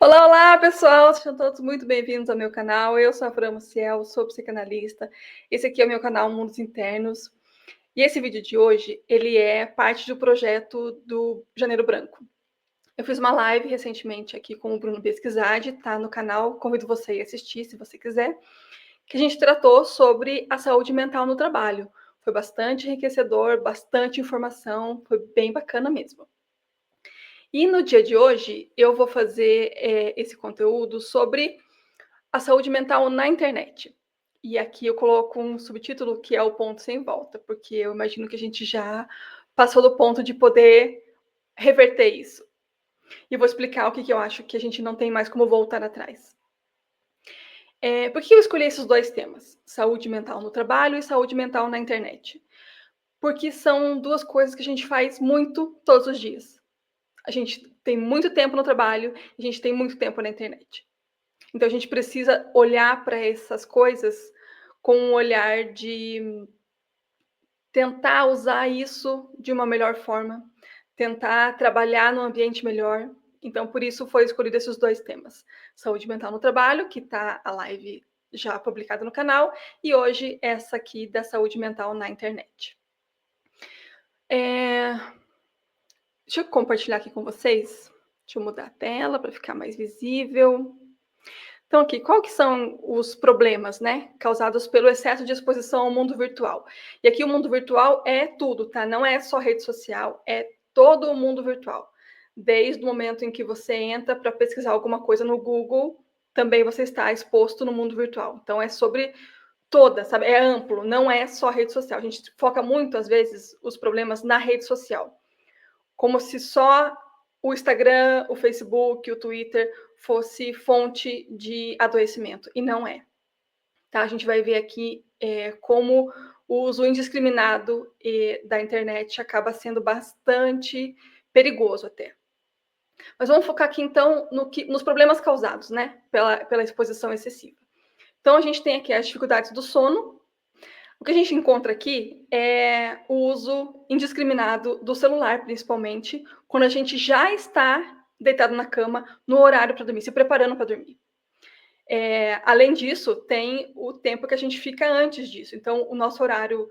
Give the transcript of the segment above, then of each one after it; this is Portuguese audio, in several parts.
Olá, olá, pessoal! Sejam todos muito bem-vindos ao meu canal. Eu sou a Fran Maciel, sou psicanalista. Esse aqui é o meu canal Mundos Internos. E esse vídeo de hoje, ele é parte do projeto do Janeiro Branco. Eu fiz uma live recentemente aqui com o Bruno Pesquisade, tá no canal. Convido você a assistir, se você quiser. Que a gente tratou sobre a saúde mental no trabalho. Foi bastante enriquecedor, bastante informação, foi bem bacana mesmo. E no dia de hoje, eu vou fazer esse conteúdo sobre a saúde mental na internet. E aqui eu coloco um subtítulo que é o ponto sem volta, porque eu imagino que a gente já passou do ponto de poder reverter isso. E vou explicar o que eu acho que a gente não tem mais como voltar atrás. Por que eu escolhi esses dois temas? Saúde mental no trabalho e saúde mental na internet. Porque são duas coisas que a gente faz muito todos os dias. A gente tem muito tempo no trabalho, a gente tem muito tempo na internet. Então a gente precisa olhar para essas coisas com um olhar de tentar usar isso de uma melhor forma, tentar trabalhar num ambiente melhor. Então, por isso foi escolhido esses dois temas: saúde mental no trabalho, que está a live já publicada no canal, e hoje essa aqui da saúde mental na internet. Deixa eu compartilhar aqui com vocês. Deixa eu mudar a tela para ficar mais visível. Então aqui, qual que são os problemas, né, causados pelo excesso de exposição ao mundo virtual? E aqui o mundo virtual é tudo, tá? Não é só rede social, é todo o mundo virtual. Desde o momento em que você entra para pesquisar alguma coisa no Google, também você está exposto no mundo virtual. Então é sobre toda, sabe? É amplo, não é só rede social. A gente foca muito, às vezes, os problemas na rede social, como se só o Instagram, o Facebook, o Twitter fosse fonte de adoecimento, e não é. Tá? A gente vai ver aqui como o uso indiscriminado da internet acaba sendo bastante perigoso até. Mas vamos focar aqui, então, nos problemas causados, né, pela exposição excessiva. Então, a gente tem aqui as dificuldades do sono. O que a gente encontra aqui é o uso indiscriminado do celular, principalmente, quando a gente já está deitado na cama no horário para dormir, se preparando para dormir. Além disso, tem o tempo que a gente fica antes disso. Então, o nosso horário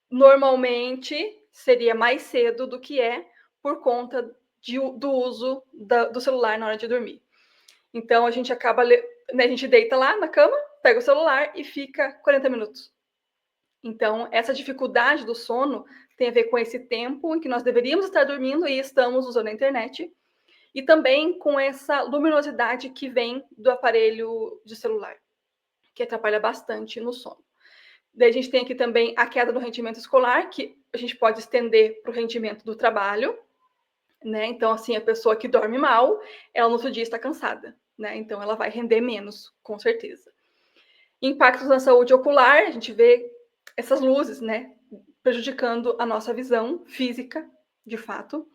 normalmente seria mais cedo do que é por conta do uso do celular na hora de dormir. Então, a gente acaba, né, a gente deita lá na cama, pega o celular e fica 40 minutos. Então, essa dificuldade do sono tem a ver com esse tempo em que nós deveríamos estar dormindo e estamos usando a internet, e também com essa luminosidade que vem do aparelho de celular, que atrapalha bastante no sono. Daí a gente tem aqui também a queda do rendimento escolar, que a gente pode estender para o rendimento do trabalho, né? Então, assim, a pessoa que dorme mal, ela no outro dia está cansada, né? Então, ela vai render menos, com certeza. Impactos na saúde ocular, a gente vê essas luzes, né, prejudicando a nossa visão física, de fato.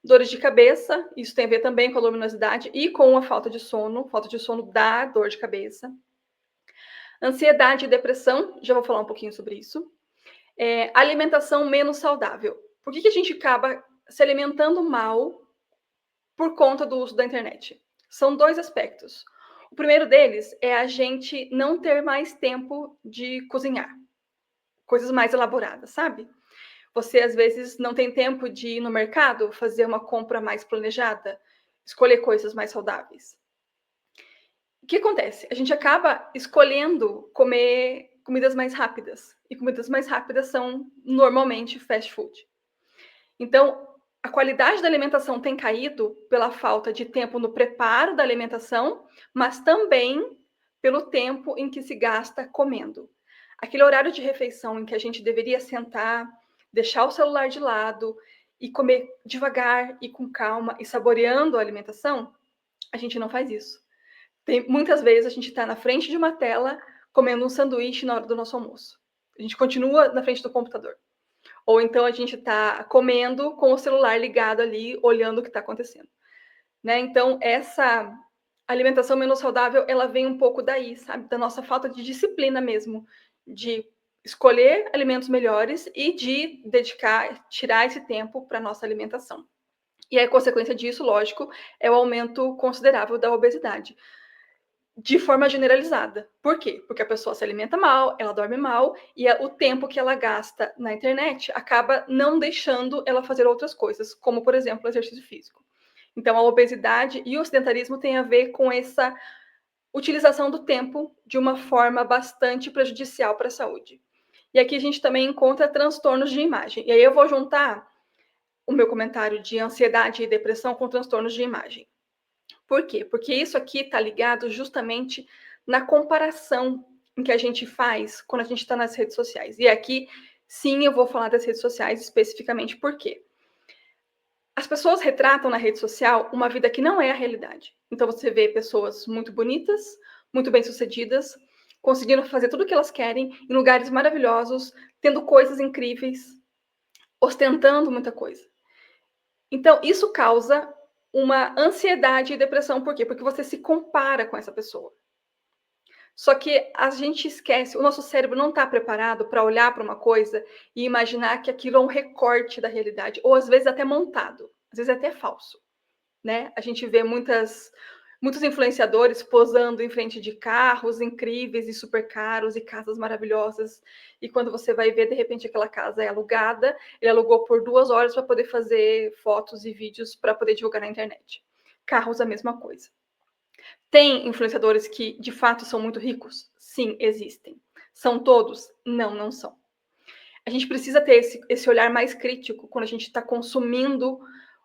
Dores de cabeça, isso tem a ver também com a luminosidade e com a falta de sono dá dor de cabeça. Ansiedade e depressão, já vou falar um pouquinho sobre isso. Alimentação menos saudável. Por que a gente acaba se alimentando mal por conta do uso da internet? São dois aspectos. O primeiro deles é a gente não ter mais tempo de cozinhar coisas mais elaboradas, sabe? Você, às vezes, não tem tempo de ir no mercado, fazer uma compra mais planejada, escolher coisas mais saudáveis. O que acontece? A gente acaba escolhendo comer comidas mais rápidas. E comidas mais rápidas são, normalmente, fast food. Então, a qualidade da alimentação tem caído pela falta de tempo no preparo da alimentação, mas também pelo tempo em que se gasta comendo. Aquele horário de refeição em que a gente deveria sentar, deixar o celular de lado e comer devagar e com calma e saboreando a alimentação, a gente não faz isso. Muitas vezes a gente está na frente de uma tela comendo um sanduíche na hora do nosso almoço. A gente continua na frente do computador. Ou então a gente está comendo com o celular ligado ali, olhando o que está acontecendo. Né? Então, essa alimentação menos saudável, ela vem um pouco daí, sabe? Da nossa falta de disciplina mesmo, de escolher alimentos melhores e de tirar esse tempo para a nossa alimentação. E a consequência disso, lógico, é o aumento considerável da obesidade, de forma generalizada. Por quê? Porque a pessoa se alimenta mal, ela dorme mal, e o tempo que ela gasta na internet acaba não deixando ela fazer outras coisas, como, por exemplo, o exercício físico. Então, a obesidade e o sedentarismo têm a ver com essa utilização do tempo de uma forma bastante prejudicial para a saúde. E aqui a gente também encontra transtornos de imagem. E aí eu vou juntar o meu comentário de ansiedade e depressão com transtornos de imagem. Por quê? Porque isso aqui está ligado justamente na comparação em que a gente faz quando a gente está nas redes sociais. E aqui, sim, eu vou falar das redes sociais especificamente por quê? As pessoas retratam na rede social uma vida que não é a realidade. Então você vê pessoas muito bonitas, muito bem-sucedidas, conseguindo fazer tudo o que elas querem, em lugares maravilhosos, tendo coisas incríveis, ostentando muita coisa. Então, isso causa uma ansiedade e depressão. Por quê? Porque você se compara com essa pessoa. Só que a gente esquece, o nosso cérebro não está preparado para olhar para uma coisa e imaginar que aquilo é um recorte da realidade, ou às vezes até montado, às vezes até falso, né? A gente vê muitos influenciadores posando em frente de carros incríveis e super caros e casas maravilhosas, e quando você vai ver, de repente aquela casa é alugada, ele alugou por 2 horas para poder fazer fotos e vídeos para poder divulgar na internet. Carros, a mesma coisa. Tem influenciadores que, de fato, são muito ricos? Sim, existem. São todos? Não, não são. A gente precisa ter esse olhar mais crítico quando a gente está consumindo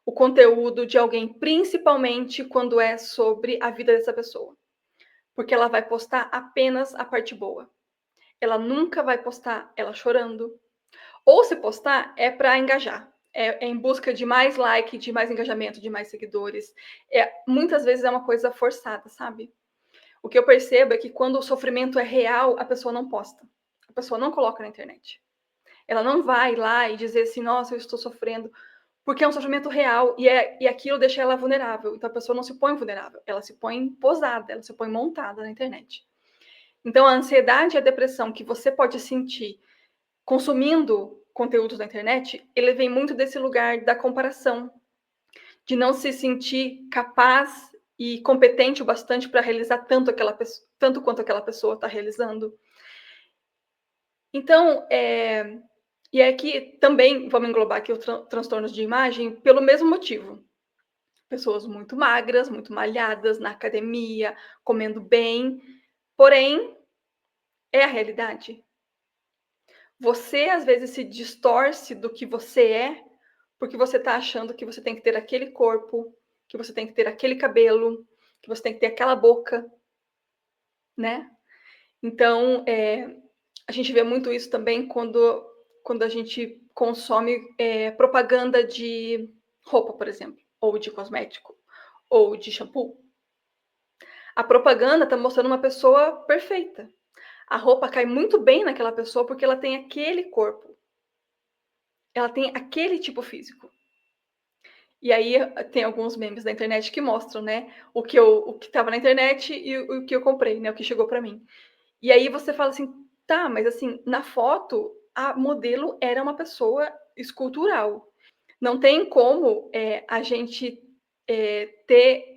o conteúdo de alguém, principalmente quando é sobre a vida dessa pessoa. Porque ela vai postar apenas a parte boa. Ela nunca vai postar ela chorando. Ou se postar, é para engajar. É em busca de mais like, de mais engajamento, de mais seguidores. Muitas vezes é uma coisa forçada, sabe? O que eu percebo é que quando o sofrimento é real, a pessoa não posta. A pessoa não coloca na internet. Ela não vai lá e dizer assim, nossa, eu estou sofrendo, porque é um sofrimento real e aquilo deixa ela vulnerável. Então a pessoa não se põe vulnerável, ela se põe posada, ela se põe montada na internet. Então a ansiedade e a depressão que você pode sentir consumindo conteúdos na internet, ele vem muito desse lugar da comparação, de não se sentir capaz e competente o bastante para realizar tanto quanto aquela pessoa está realizando. Então, e aqui também vamos englobar aqui os transtornos de imagem pelo mesmo motivo. Pessoas muito magras, muito malhadas, na academia, comendo bem, porém, é a realidade. Você, às vezes, se distorce do que você é, porque você está achando que você tem que ter aquele corpo, que você tem que ter aquele cabelo, que você tem que ter aquela boca, né? Então, a gente vê muito isso também quando a gente consome propaganda de roupa, por exemplo, ou de cosmético, ou de shampoo. A propaganda está mostrando uma pessoa perfeita. A roupa cai muito bem naquela pessoa porque ela tem aquele corpo. Ela tem aquele tipo físico. E aí tem alguns memes da internet que mostram, né, o que estava na internet e o que eu comprei, né, o que chegou para mim. E aí você fala assim, tá, mas assim, na foto a modelo era uma pessoa escultural. Não tem como a gente ter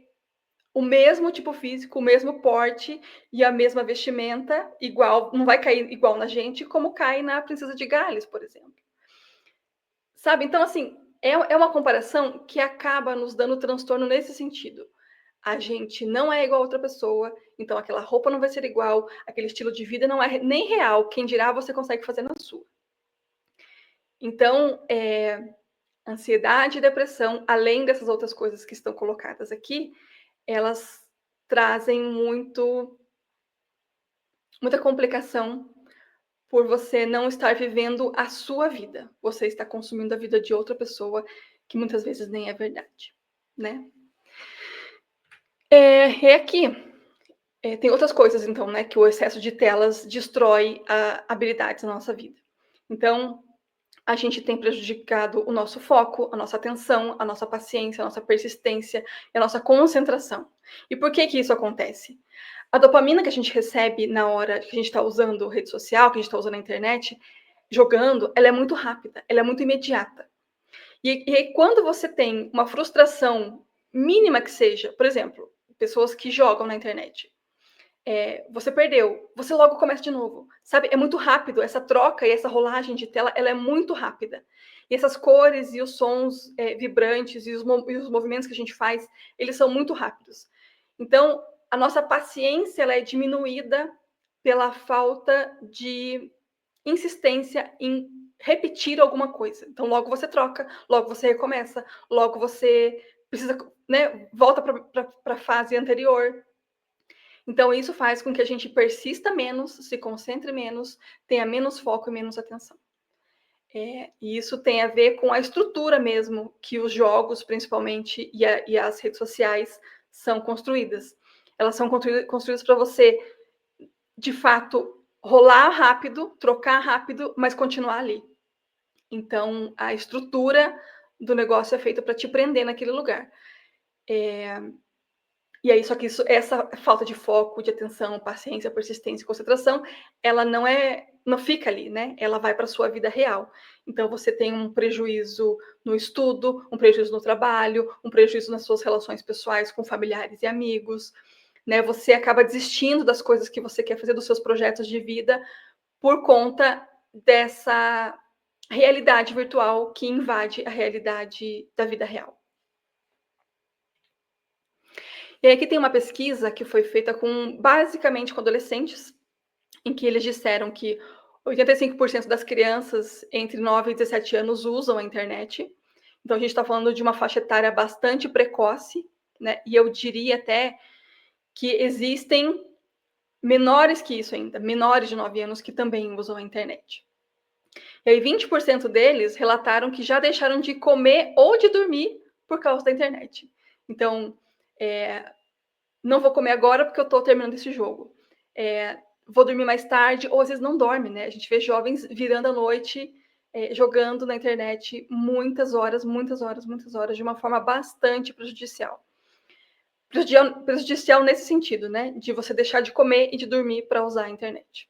o mesmo tipo físico, o mesmo porte e a mesma vestimenta igual, não vai cair igual na gente como cai na Princesa de Gales, por exemplo. Sabe, então assim, é uma comparação que acaba nos dando transtorno nesse sentido. A gente não é igual a outra pessoa, então aquela roupa não vai ser igual, aquele estilo de vida não é nem real, quem dirá você consegue fazer na sua. Então, ansiedade e depressão, além dessas outras coisas que estão colocadas aqui, elas trazem muita complicação por você não estar vivendo a sua vida. Você está consumindo a vida de outra pessoa, que muitas vezes nem é verdade, né? E aqui, tem outras coisas, então, né, que o excesso de telas destrói habilidades na nossa vida. Então, a gente tem prejudicado o nosso foco, a nossa atenção, a nossa paciência, a nossa persistência e a nossa concentração. E por que que isso acontece? A dopamina que a gente recebe na hora que a gente está usando rede social, que a gente está usando a internet, jogando, ela é muito rápida, ela é muito imediata. E aí, quando você tem uma frustração mínima que seja, por exemplo, pessoas que jogam na internet, você perdeu, você logo começa de novo, sabe? É muito rápido, essa troca e essa rolagem de tela, ela é muito rápida. E essas cores e os sons vibrantes e os movimentos que a gente faz, eles são muito rápidos. Então, a nossa paciência ela é diminuída pela falta de insistência em repetir alguma coisa. Então, logo você troca, logo você recomeça, logo você precisa, né, volta para a fase anterior. Então, isso faz com que a gente persista menos, se concentre menos, tenha menos foco e menos atenção. E isso tem a ver com a estrutura mesmo que os jogos, principalmente, e as redes sociais são construídas. Elas são construídas para você, de fato, rolar rápido, trocar rápido, mas continuar ali. Então, a estrutura do negócio é feita para te prender naquele lugar. E aí, só que essa falta de foco, de atenção, paciência, persistência e concentração, ela não fica ali, né? Ela vai para a sua vida real. Então, você tem um prejuízo no estudo, um prejuízo no trabalho, um prejuízo nas suas relações pessoais com familiares e amigos, né? Você acaba desistindo das coisas que você quer fazer, dos seus projetos de vida, por conta dessa realidade virtual que invade a realidade da vida real. E aí aqui tem uma pesquisa que foi feita basicamente com adolescentes, em que eles disseram que 85% das crianças entre 9 e 17 anos usam a internet. Então a gente está falando de uma faixa etária bastante precoce, né? E eu diria até que existem menores que isso ainda, menores de 9 anos que também usam a internet. E aí 20% deles relataram que já deixaram de comer ou de dormir por causa da internet. Então, não vou comer agora porque eu estou terminando esse jogo. Vou dormir mais tarde, ou às vezes não dorme, né? A gente vê jovens virando a noite, jogando na internet muitas horas, muitas horas, muitas horas, de uma forma bastante prejudicial. Prejudicial nesse sentido, né? De você deixar de comer e de dormir para usar a internet.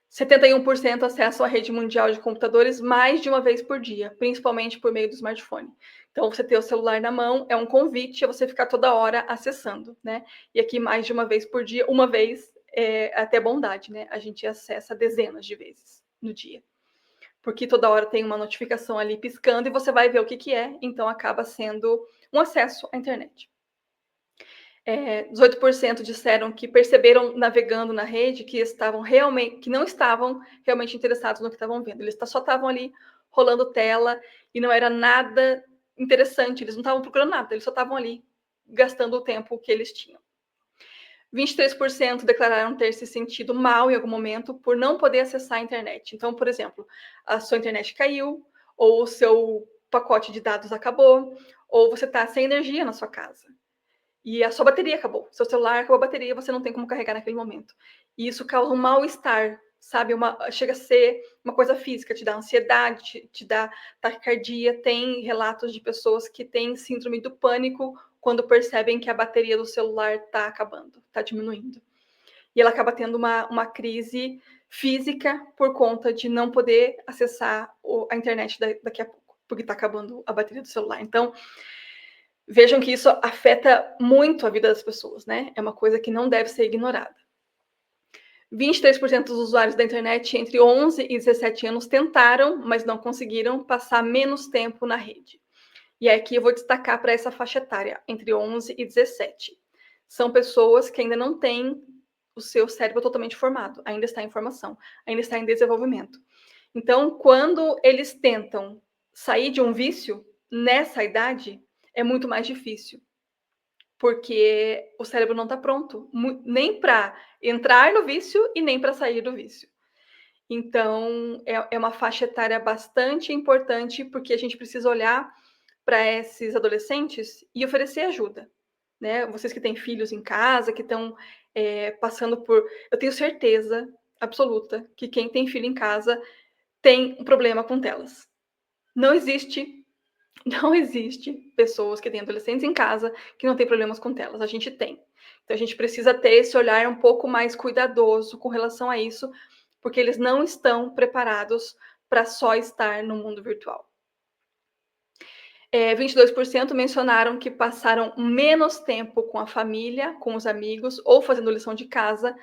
71% acessam a rede mundial de computadores mais de uma vez por dia, principalmente por meio do smartphone. Então, você ter o celular na mão é um convite a você ficar toda hora acessando, né? E aqui, mais de uma vez por dia, uma vez é até bondade, né? A gente acessa dezenas de vezes no dia. Porque toda hora tem uma notificação ali piscando e você vai ver o que é, então acaba sendo um acesso à internet. 18% disseram que perceberam navegando na rede que não estavam realmente interessados no que estavam vendo. Eles só estavam ali rolando tela e não era nada interessante. Eles não estavam procurando nada, eles só estavam ali gastando o tempo que eles tinham. 23% declararam ter se sentido mal em algum momento por não poder acessar a internet. Então, por exemplo, a sua internet caiu, ou o seu pacote de dados acabou, ou você está sem energia na sua casa. E a sua bateria acabou. Seu celular acabou a bateria, você não tem como carregar naquele momento. E isso causa um mal-estar, sabe? Chega a ser uma coisa física, te dá ansiedade, te dá taquicardia. Tem relatos de pessoas que têm síndrome do pânico quando percebem que a bateria do celular está acabando, está diminuindo. E ela acaba tendo uma crise física por conta de não poder acessar a internet daqui a pouco, porque está acabando a bateria do celular. Então, vejam que isso afeta muito a vida das pessoas, né? É uma coisa que não deve ser ignorada. 23% dos usuários da internet entre 11 e 17 anos tentaram, mas não conseguiram, passar menos tempo na rede. E aqui eu vou destacar para essa faixa etária, entre 11 e 17. São pessoas que ainda não têm o seu cérebro totalmente formado, ainda está em formação, ainda está em desenvolvimento. Então, quando eles tentam sair de um vício, nessa idade, é muito mais difícil, porque o cérebro não está pronto, nem para entrar no vício e nem para sair do vício. Então, é uma faixa etária bastante importante, porque a gente precisa olhar para esses adolescentes e oferecer ajuda, né? Vocês que têm filhos em casa, que estão passando por... Eu tenho certeza absoluta que quem tem filho em casa tem um problema com telas. Não existe pessoas que têm adolescentes em casa que não têm problemas com telas. A gente tem. Então, a gente precisa ter esse olhar um pouco mais cuidadoso com relação a isso, porque eles não estão preparados para só estar no mundo virtual. 22% mencionaram que passaram menos tempo com a família, com os amigos ou fazendo lição de casa,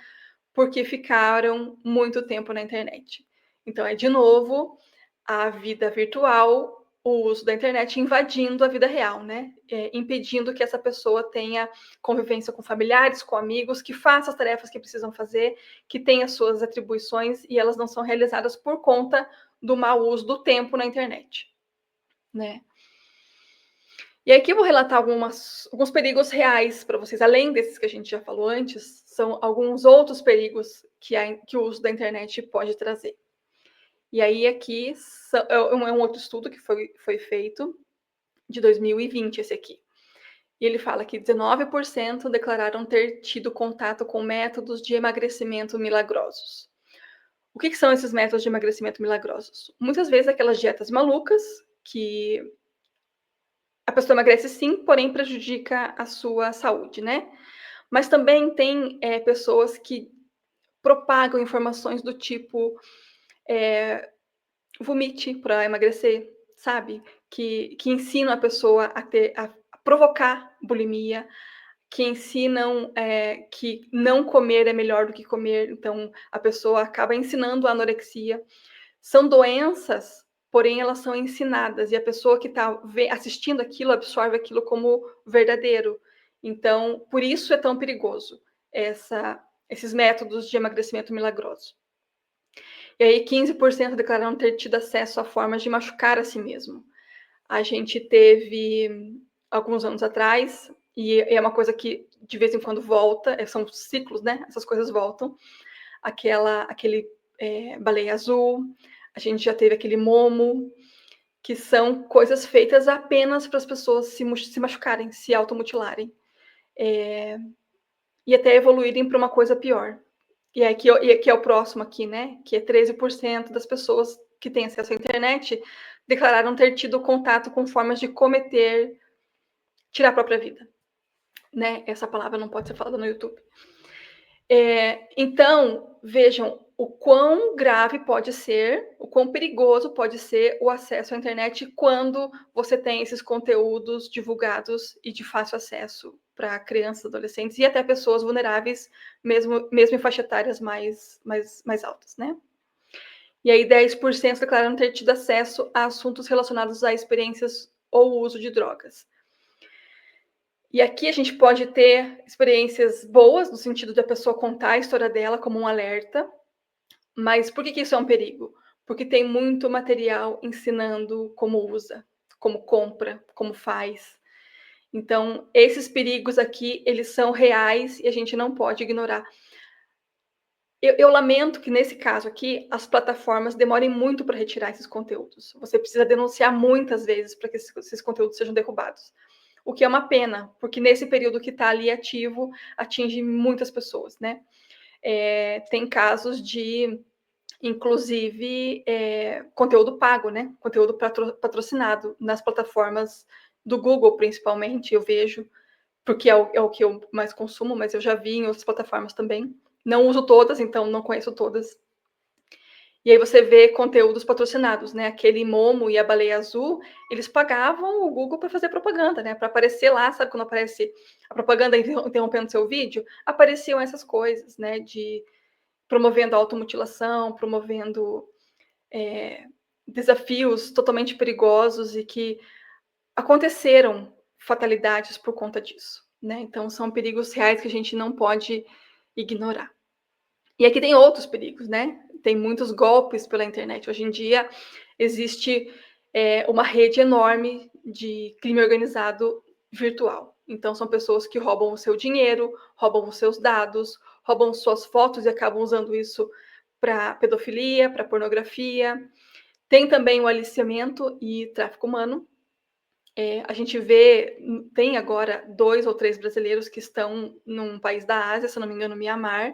porque ficaram muito tempo na internet. Então é, de novo, a vida virtual, o uso da internet invadindo a vida real, né? Impedindo que essa pessoa tenha convivência com familiares, com amigos, que faça as tarefas que precisam fazer, que tenha suas atribuições e elas não são realizadas por conta do mau uso do tempo na internet, né? E aqui eu vou relatar alguns perigos reais para vocês, além desses que a gente já falou antes, são alguns outros perigos que o uso da internet pode trazer. E aí aqui é um outro estudo que foi feito, de 2020 esse aqui. E ele fala que 19% declararam ter tido contato com métodos de emagrecimento milagrosos. O que são esses métodos de emagrecimento milagrosos? Muitas vezes aquelas dietas malucas que a pessoa emagrece sim, porém prejudica a sua saúde, né? Mas também tem pessoas que propagam informações do tipo vomite para emagrecer, sabe? Que ensinam a pessoa a provocar bulimia, que ensinam que não comer é melhor do que comer, então a pessoa acaba ensinando a anorexia. São doenças, porém elas são ensinadas, e a pessoa que está assistindo aquilo absorve aquilo como verdadeiro. Então, por isso é tão perigoso esses métodos de emagrecimento milagroso. E aí 15% declararam ter tido acesso a formas de machucar a si mesmo. A gente teve, alguns anos atrás, e é uma coisa que de vez em quando volta, são ciclos, né? Essas coisas voltam. Aquele baleia azul, a gente já teve aquele momo, que são coisas feitas apenas para as pessoas se machucarem, se automutilarem. E até evoluírem para uma coisa pior. E aqui é o próximo aqui, né? Que é 13% das pessoas que têm acesso à internet declararam ter tido contato com formas de tirar a própria vida. Né? Essa palavra não pode ser falada no YouTube. Então, vejam o quão grave pode ser, o quão perigoso pode ser o acesso à internet quando você tem esses conteúdos divulgados e de fácil acesso para crianças, adolescentes e até pessoas vulneráveis, mesmo em faixa etárias mais altas, né? E aí 10% declararam ter tido acesso a assuntos relacionados a experiências ou uso de drogas. E aqui a gente pode ter experiências boas, no sentido de a pessoa contar a história dela como um alerta, mas por que isso é um perigo? Porque tem muito material ensinando como usa, como compra, como faz. Então, esses perigos aqui, eles são reais e a gente não pode ignorar. Eu lamento que, nesse caso aqui, as plataformas demorem muito para retirar esses conteúdos. Você precisa denunciar muitas vezes para que esses conteúdos sejam derrubados. O que é uma pena, porque nesse período que está ali ativo, atinge muitas pessoas, né? Tem casos de, inclusive, conteúdo pago, né? Conteúdo patrocinado nas plataformas do Google, principalmente, eu vejo, porque é o que eu mais consumo, mas eu já vi em outras plataformas também. Não uso todas, então não conheço todas. E aí você vê conteúdos patrocinados, né? Aquele Momo e a Baleia Azul, eles pagavam o Google para fazer propaganda, né? Para aparecer lá, sabe quando aparece a propaganda interrompendo seu vídeo? Apareciam essas coisas, né? Promovendo a automutilação, promovendo desafios totalmente perigosos e que aconteceram fatalidades por conta disso, né? Então são perigos reais que a gente não pode ignorar. E aqui tem outros perigos, né? Tem muitos golpes pela internet. Hoje em dia existe uma rede enorme de crime organizado virtual. Então são pessoas que roubam o seu dinheiro, roubam os seus dados, roubam suas fotos e acabam usando isso para pedofilia, para pornografia. Tem também o aliciamento e tráfico humano. A gente tem agora 2 ou 3 brasileiros que estão num país da Ásia, se não me engano, Mianmar,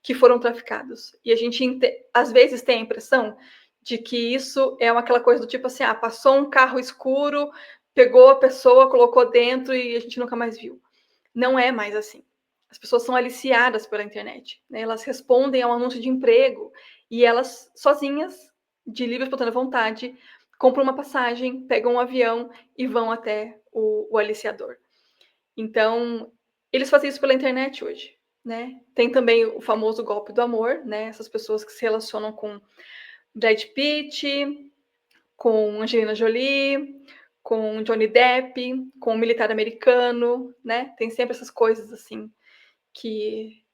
que foram traficados. E a gente, às vezes, tem a impressão de que isso é aquela coisa do tipo assim, passou um carro escuro, pegou a pessoa, colocou dentro e a gente nunca mais viu. Não é mais assim. As pessoas são aliciadas pela internet, né? Elas respondem a um anúncio de emprego e elas, sozinhas, de livre e espontânea vontade, compram uma passagem, pegam um avião e vão até o aliciador. Então, eles fazem isso pela internet hoje, né. Tem também o famoso golpe do amor, né, essas pessoas que se relacionam com Brad Pitt, com Angelina Jolie, com Johnny Depp, com um militar americano, né, tem sempre essas coisas, assim, que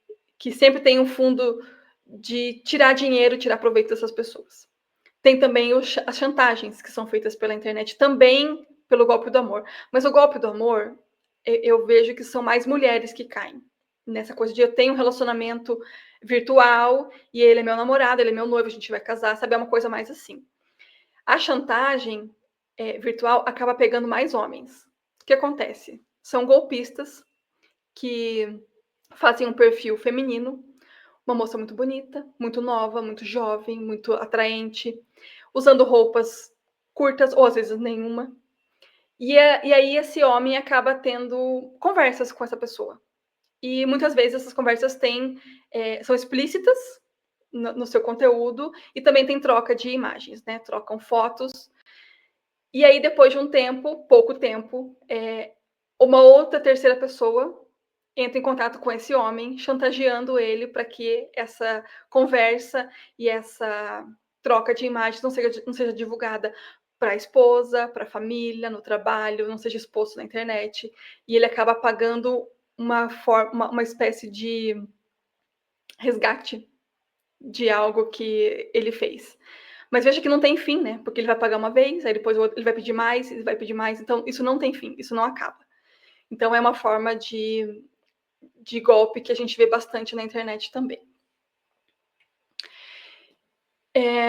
sempre tem um fundo de tirar dinheiro, tirar proveito dessas pessoas. Tem também as chantagens que são feitas pela internet, também pelo golpe do amor. Mas o golpe do amor, eu vejo que são mais mulheres que caem nessa coisa de eu tenho um relacionamento virtual e ele é meu namorado, ele é meu noivo, a gente vai casar, sabe? É uma coisa mais assim. A chantagem virtual acaba pegando mais homens. O que acontece? São golpistas que fazem um perfil feminino, uma moça muito bonita, muito nova, muito jovem, muito atraente, usando roupas curtas ou às vezes nenhuma. E aí esse homem acaba tendo conversas com essa pessoa. E muitas vezes essas conversas são explícitas no seu conteúdo e também tem troca de imagens, né? Trocam fotos. E aí, depois de um tempo, pouco tempo, uma outra terceira pessoa entra em contato com esse homem, chantageando ele para que essa conversa e essa troca de imagens não seja divulgada para a esposa, para a família, no trabalho, não seja exposto na internet. E ele acaba pagando uma espécie de resgate de algo que ele fez. Mas veja que não tem fim, né? Porque ele vai pagar uma vez, aí depois ele vai pedir mais, ele vai pedir mais. Então, isso não tem fim, isso não acaba. Então, é uma forma de golpe que a gente vê bastante na internet também.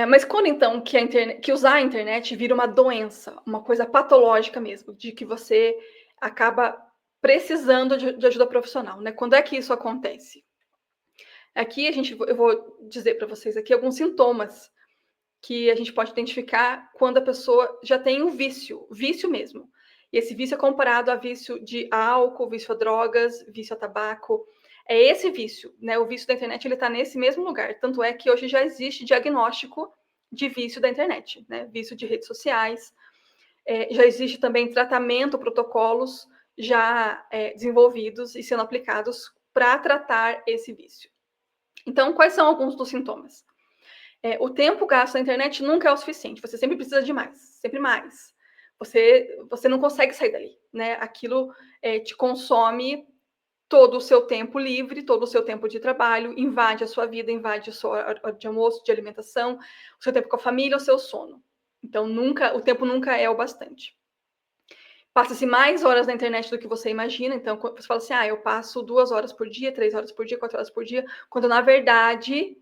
Mas quando então que usar a internet vira uma doença, uma coisa patológica mesmo, de que você acaba precisando de ajuda profissional, né? Quando é que isso acontece? Aqui eu vou dizer para vocês aqui alguns sintomas que a gente pode identificar quando a pessoa já tem um vício mesmo. E esse vício é comparado a vício de álcool, vício a drogas, vício a tabaco. É esse vício, né? O vício da internet ele está nesse mesmo lugar. Tanto é que hoje já existe diagnóstico de vício da internet, né? Vício de redes sociais. Já existe também tratamento, protocolos já desenvolvidos e sendo aplicados para tratar esse vício. Então, quais são alguns dos sintomas? O tempo gasto na internet nunca é o suficiente, você sempre precisa de mais, sempre mais. Você não consegue sair dali, né? Aquilo te consome todo o seu tempo livre, todo o seu tempo de trabalho, invade a sua vida, invade a sua hora de almoço, de alimentação, o seu tempo com a família, o seu sono. Então, o tempo nunca é o bastante. Passa-se mais horas na internet do que você imagina. Então, você fala assim, eu passo 2 horas por dia, 3 horas por dia, 4 horas por dia, quando na verdade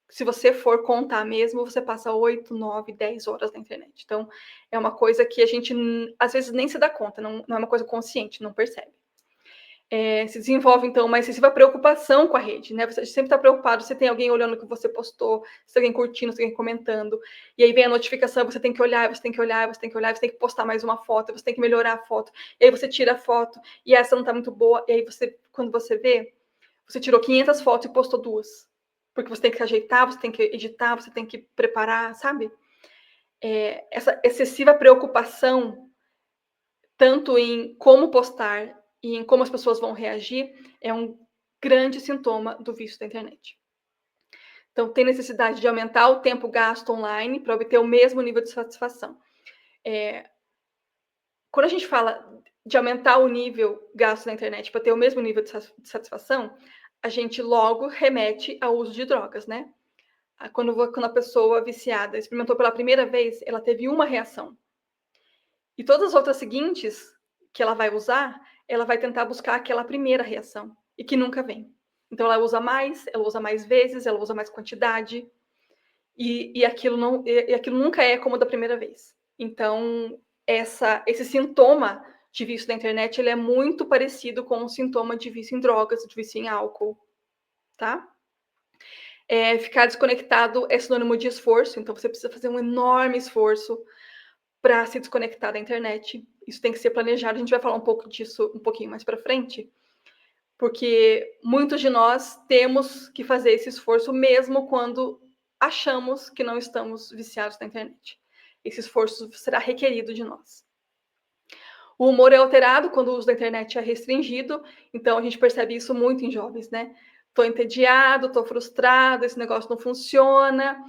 se você for contar mesmo, você passa 8, 9, 10 horas na internet. Então, é uma coisa que a gente, às vezes, nem se dá conta, não é uma coisa consciente, não percebe. Se desenvolve, então, uma excessiva preocupação com a rede, né? Você sempre está preocupado se tem alguém olhando o que você postou, se tem alguém curtindo, se tem alguém comentando. E aí vem a notificação, você tem que olhar, você tem que olhar, você tem que olhar, você tem que postar mais uma foto, você tem que melhorar a foto. E aí você tira a foto, e essa não está muito boa. E aí quando você vê, você tirou 500 fotos e postou 2. Porque você tem que ajeitar, você tem que editar, você tem que preparar, sabe? Essa excessiva preocupação, tanto em como postar e em como as pessoas vão reagir, é um grande sintoma do vício da internet. Então, tem necessidade de aumentar o tempo gasto online para obter o mesmo nível de satisfação. Quando a gente fala de aumentar o nível gasto na internet para ter o mesmo nível de satisfação, a gente logo remete ao uso de drogas, né? Quando a pessoa viciada experimentou pela primeira vez, ela teve uma reação. E todas as outras seguintes que ela vai usar, ela vai tentar buscar aquela primeira reação, e que nunca vem. Então ela usa mais vezes, ela usa mais quantidade, e aquilo nunca é como da primeira vez. Então, esse sintoma de vício da internet, ele é muito parecido com o sintoma de vício em drogas, de vício em álcool, tá? Ficar desconectado é sinônimo de esforço, então você precisa fazer um enorme esforço para se desconectar da internet. Isso tem que ser planejado, a gente vai falar um pouco disso um pouquinho mais para frente, porque muitos de nós temos que fazer esse esforço mesmo quando achamos que não estamos viciados na internet. Esse esforço será requerido de nós. O humor é alterado quando o uso da internet é restringido, então a gente percebe isso muito em jovens, né? Tô entediado, tô frustrado, esse negócio não funciona,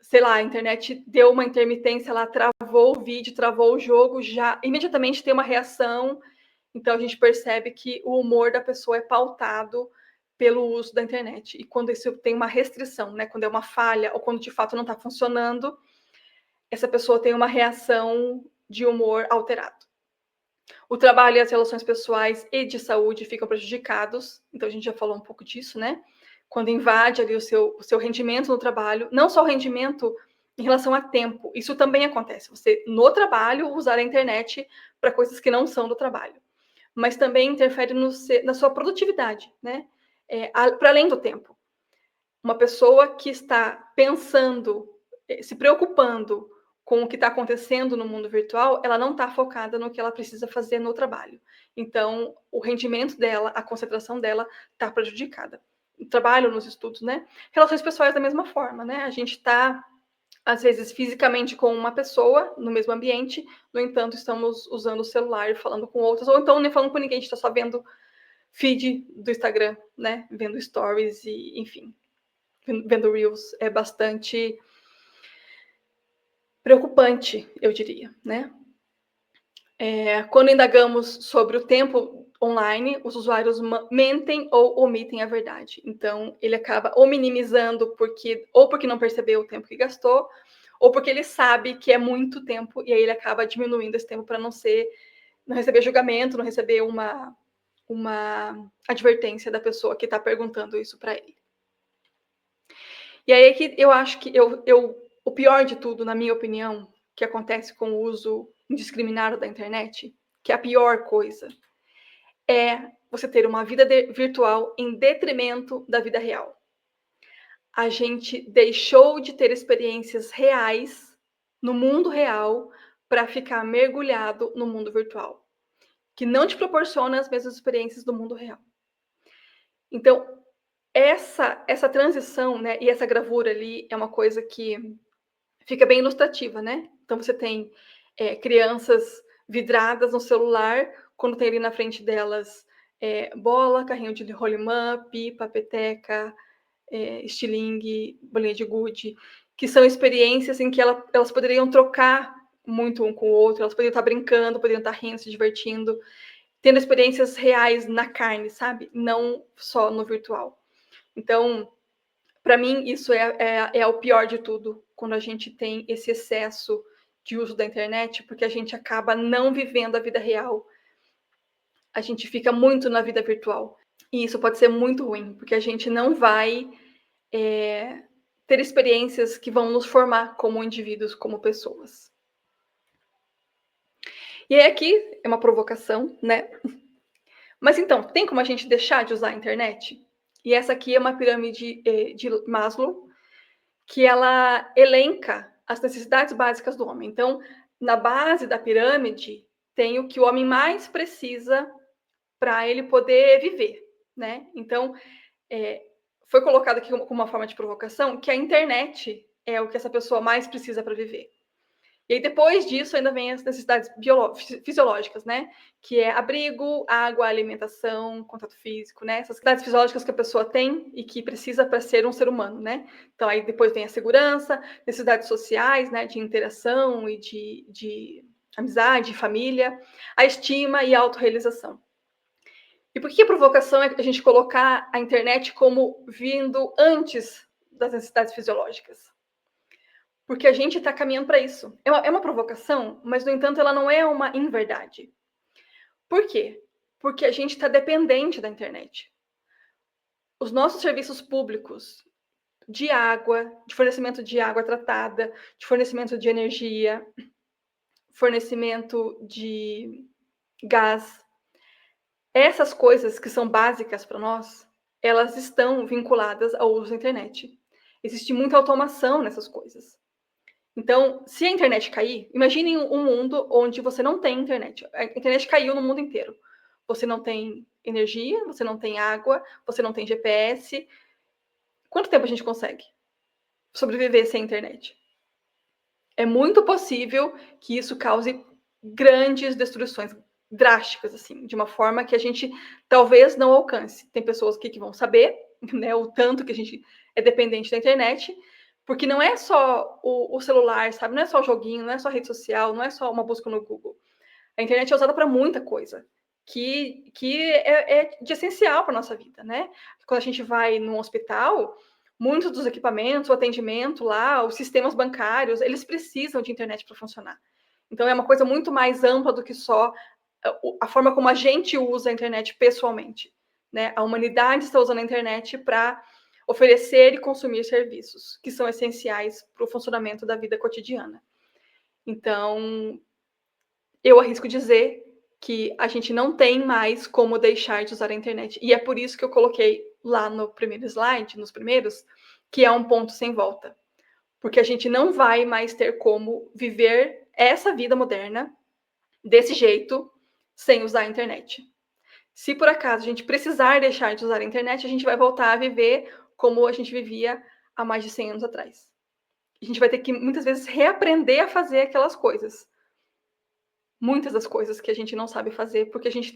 sei lá, a internet deu uma intermitência lá, travou o vídeo, travou o jogo, já imediatamente tem uma reação, então a gente percebe que o humor da pessoa é pautado pelo uso da internet. E quando isso tem uma restrição, né? Quando é uma falha ou quando de fato não está funcionando, essa pessoa tem uma reação de humor alterado. O trabalho e as relações pessoais e de saúde ficam prejudicados, então a gente já falou um pouco disso, né? Quando invade ali o seu rendimento no trabalho, não só o rendimento em relação a tempo, isso também acontece. Você, no trabalho, usar a internet para coisas que não são do trabalho, mas também interfere na sua produtividade, né? Para além do tempo. Uma pessoa que está pensando, se preocupando com o que está acontecendo no mundo virtual, ela não está focada no que ela precisa fazer no trabalho. Então, o rendimento dela, a concentração dela está prejudicada. O trabalho nos estudos, né? Relações pessoais da mesma forma, né? A gente está, às vezes, fisicamente com uma pessoa no mesmo ambiente, no entanto, estamos usando o celular e falando com outras, ou então nem falando com ninguém, a gente está só vendo feed do Instagram, né? Vendo stories e, enfim, vendo Reels. É bastante preocupante, eu diria, né? Quando indagamos sobre o tempo online, os usuários mentem ou omitem a verdade. Então, ele acaba ou minimizando ou porque não percebeu o tempo que gastou, ou porque ele sabe que é muito tempo e aí ele acaba diminuindo esse tempo para não receber julgamento, não receber uma advertência da pessoa que está perguntando isso para ele. E aí é que eu acho que o pior de tudo, na minha opinião, que acontece com o uso indiscriminado da internet, que é a pior coisa, é você ter uma vida virtual em detrimento da vida real. A gente deixou de ter experiências reais no mundo real para ficar mergulhado no mundo virtual, que não te proporciona as mesmas experiências do mundo real. Então, essa transição, né, e essa gravura ali é uma coisa que fica bem ilustrativa, né? Então você tem crianças vidradas no celular, quando tem ali na frente delas bola, carrinho de rolimã, pipa, peteca, estilingue, bolinha de gude, que são experiências em que elas poderiam trocar muito um com o outro, elas poderiam estar brincando, poderiam estar rindo, se divertindo, tendo experiências reais na carne, sabe? Não só no virtual. Então, para mim, isso é o pior de tudo, quando a gente tem esse excesso de uso da internet, porque a gente acaba não vivendo a vida real. A gente fica muito na vida virtual. E isso pode ser muito ruim, porque a gente não vai ter experiências que vão nos formar como indivíduos, como pessoas. E aí aqui é uma provocação, né? Mas então, tem como a gente deixar de usar a internet? E essa aqui é uma pirâmide de Maslow, que ela elenca as necessidades básicas do homem. Então, na base da pirâmide, tem o que o homem mais precisa para ele poder viver, né? Então, foi colocado aqui como uma forma de provocação que a internet é o que essa pessoa mais precisa para viver. E aí, depois disso, ainda vem as necessidades fisiológicas, né? Que é abrigo, água, alimentação, contato físico, né? Essas necessidades fisiológicas que a pessoa tem e que precisa para ser um ser humano, né? Então, aí depois vem a segurança, necessidades sociais, né? De interação e de amizade, família, a estima e a autorrealização. E por que a provocação é a gente colocar a internet como vindo antes das necessidades fisiológicas? Porque a gente está caminhando para isso. É uma provocação, mas, no entanto, ela não é uma inverdade. Por quê? Porque a gente está dependente da internet. Os nossos serviços públicos de água, de fornecimento de água tratada, de fornecimento de energia, fornecimento de gás, essas coisas que são básicas para nós, elas estão vinculadas ao uso da internet. Existe muita automação nessas coisas. Então, se a internet cair, imaginem um mundo onde você não tem internet. A internet caiu no mundo inteiro. Você não tem energia, você não tem água, você não tem GPS. Quanto tempo a gente consegue sobreviver sem internet? É muito possível que isso cause grandes destruições, drásticas, assim, de uma forma que a gente talvez não alcance. Tem pessoas aqui que vão saber, né, o tanto que a gente é dependente da internet, porque não é só o celular, sabe? Não é só o joguinho, não é só a rede social, não é só uma busca no Google. A internet é usada para muita coisa, que é de essencial para nossa vida, né? Quando a gente vai num hospital, muitos dos equipamentos, o atendimento lá, os sistemas bancários, eles precisam de internet para funcionar. Então é uma coisa muito mais ampla do que só a forma como a gente usa a internet pessoalmente, né? A humanidade está usando a internet para oferecer e consumir serviços que são essenciais para o funcionamento da vida cotidiana. Então, eu arrisco dizer que a gente não tem mais como deixar de usar a internet. E é por isso que eu coloquei lá no primeiro slide, nos primeiros, que é um ponto sem volta. Porque a gente não vai mais ter como viver essa vida moderna desse jeito sem usar a internet. Se por acaso a gente precisar deixar de usar a internet, a gente vai voltar a viver como a gente vivia há mais de 100 anos atrás. A gente vai ter que, muitas vezes, reaprender a fazer aquelas coisas. Muitas das coisas que a gente não sabe fazer, porque a gente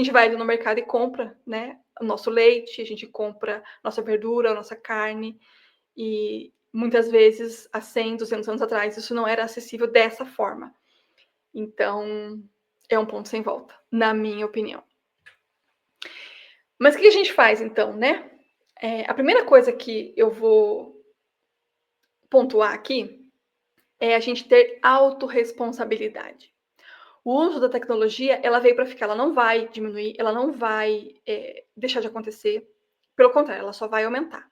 vai ali no mercado e compra, né, o nosso leite, a gente compra nossa verdura, a nossa carne, e muitas vezes, há 100, 200 anos atrás, isso não era acessível dessa forma. Então, é um ponto sem volta, na minha opinião. Mas o que a gente faz, então, né? A primeira coisa que eu vou pontuar aqui é a gente ter autorresponsabilidade. O uso da tecnologia, ela veio para ficar, ela não vai diminuir, ela não vai deixar de acontecer. Pelo contrário, ela só vai aumentar.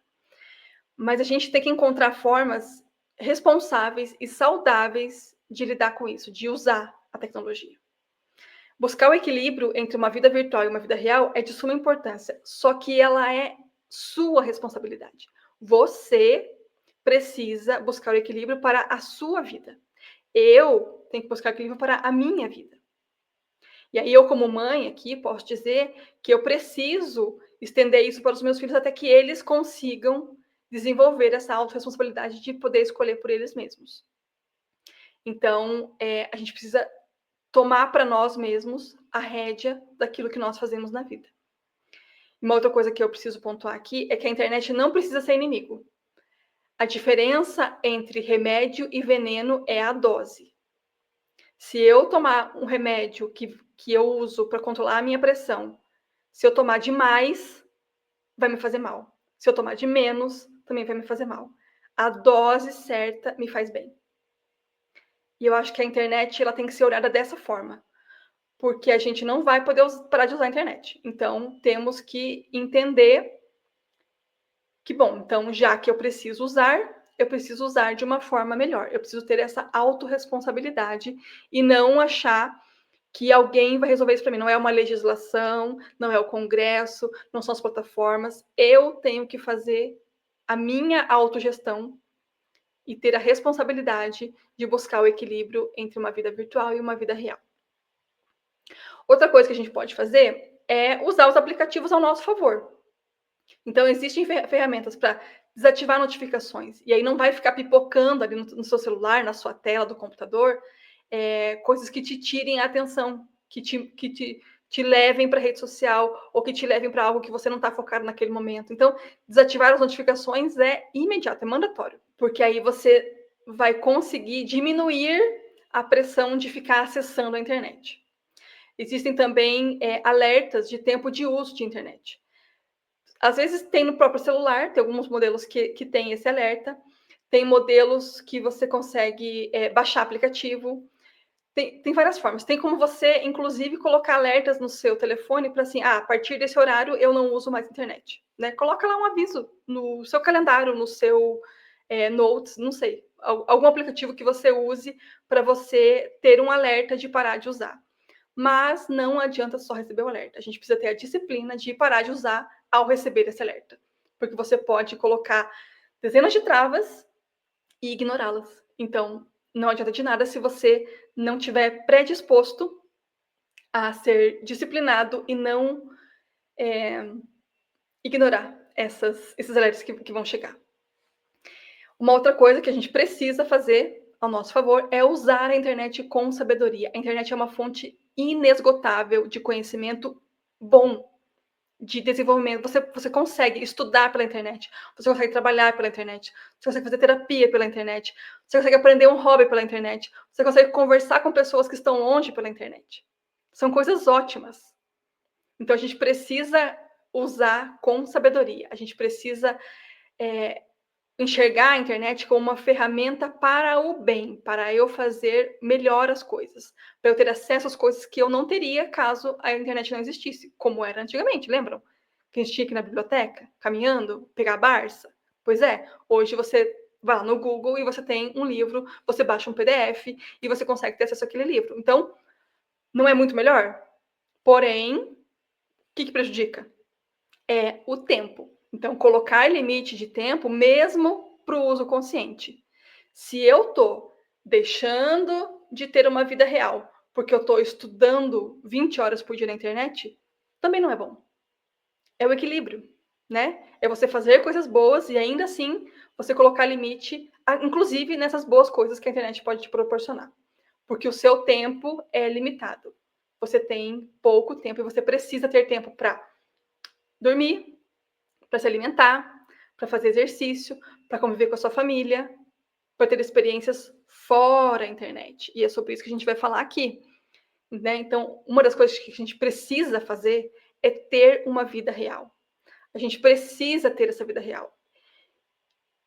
Mas a gente tem que encontrar formas responsáveis e saudáveis de lidar com isso, de usar a tecnologia. Buscar o equilíbrio entre uma vida virtual e uma vida real é de suma importância, só que ela é sua responsabilidade. Você precisa buscar o equilíbrio para a sua vida. Eu tenho que buscar o equilíbrio para a minha vida. E aí eu, como mãe aqui, posso dizer que eu preciso estender isso para os meus filhos até que eles consigam desenvolver essa autorresponsabilidade de poder escolher por eles mesmos. Então, a gente precisa tomar para nós mesmos a rédea daquilo que nós fazemos na vida. Uma outra coisa que eu preciso pontuar aqui é que a internet não precisa ser inimigo. A diferença entre remédio e veneno é a dose. Se eu tomar um remédio que eu uso para controlar a minha pressão, se eu tomar demais, vai me fazer mal. Se eu tomar de menos, também vai me fazer mal. A dose certa me faz bem. E eu acho que a internet ela tem que ser olhada dessa forma, porque a gente não vai poder parar de usar a internet. Então, temos que entender que, bom, então, já que eu preciso usar de uma forma melhor. Eu preciso ter essa autorresponsabilidade e não achar que alguém vai resolver isso para mim. Não é uma legislação, não é o Congresso, não são as plataformas. Eu tenho que fazer a minha autogestão e ter a responsabilidade de buscar o equilíbrio entre uma vida virtual e uma vida real. Outra coisa que a gente pode fazer é usar os aplicativos ao nosso favor. Então, existem ferramentas para desativar notificações. E aí não vai ficar pipocando ali no seu celular, na sua tela do computador, coisas que te tirem a atenção, que te levem para a rede social ou que te levem para algo que você não está focado naquele momento. Então, desativar as notificações é imediato, é mandatório. Porque aí você vai conseguir diminuir a pressão de ficar acessando a internet. Existem também alertas de tempo de uso de internet. Às vezes tem no próprio celular, tem alguns modelos que tem esse alerta, tem modelos que você consegue baixar aplicativo, tem várias formas. Tem como você, inclusive, colocar alertas no seu telefone para assim, a partir desse horário eu não uso mais internet. Né? Coloca lá um aviso no seu calendário, no seu Notes, não sei, algum aplicativo que você use para você ter um alerta de parar de usar. Mas não adianta só receber o alerta. A gente precisa ter a disciplina de parar de usar ao receber esse alerta. Porque você pode colocar dezenas de travas e ignorá-las. Então, não adianta de nada se você não tiver predisposto a ser disciplinado e não ignorar esses alertas que vão chegar. Uma outra coisa que a gente precisa fazer ao nosso favor é usar a internet com sabedoria. A internet é uma fonte inesgotável de conhecimento bom, de desenvolvimento. Você consegue estudar pela internet, você consegue trabalhar pela internet, você consegue fazer terapia pela internet, você consegue aprender um hobby pela internet, você consegue conversar com pessoas que estão longe pela internet. São coisas ótimas. Então, a gente precisa usar com sabedoria. A gente precisa enxergar a internet como uma ferramenta para o bem, para eu fazer melhor as coisas, para eu ter acesso às coisas que eu não teria caso a internet não existisse, como era antigamente, lembram? Que a gente tinha que ir na biblioteca, caminhando, pegar a Barça. Pois é, hoje você vai lá no Google e você tem um livro, você baixa um PDF e você consegue ter acesso àquele livro. Então, não é muito melhor? Porém, o que prejudica? É o tempo. Então, colocar limite de tempo mesmo para o uso consciente. Se eu estou deixando de ter uma vida real porque eu estou estudando 20 horas por dia na internet, também não é bom. É o equilíbrio, né? É você fazer coisas boas e ainda assim você colocar limite, inclusive nessas boas coisas que a internet pode te proporcionar. Porque o seu tempo é limitado. Você tem pouco tempo e você precisa ter tempo para dormir, para se alimentar, para fazer exercício, para conviver com a sua família, para ter experiências fora a internet. E é sobre isso que a gente vai falar aqui. Né? Então, uma das coisas que a gente precisa fazer é ter uma vida real. A gente precisa ter essa vida real.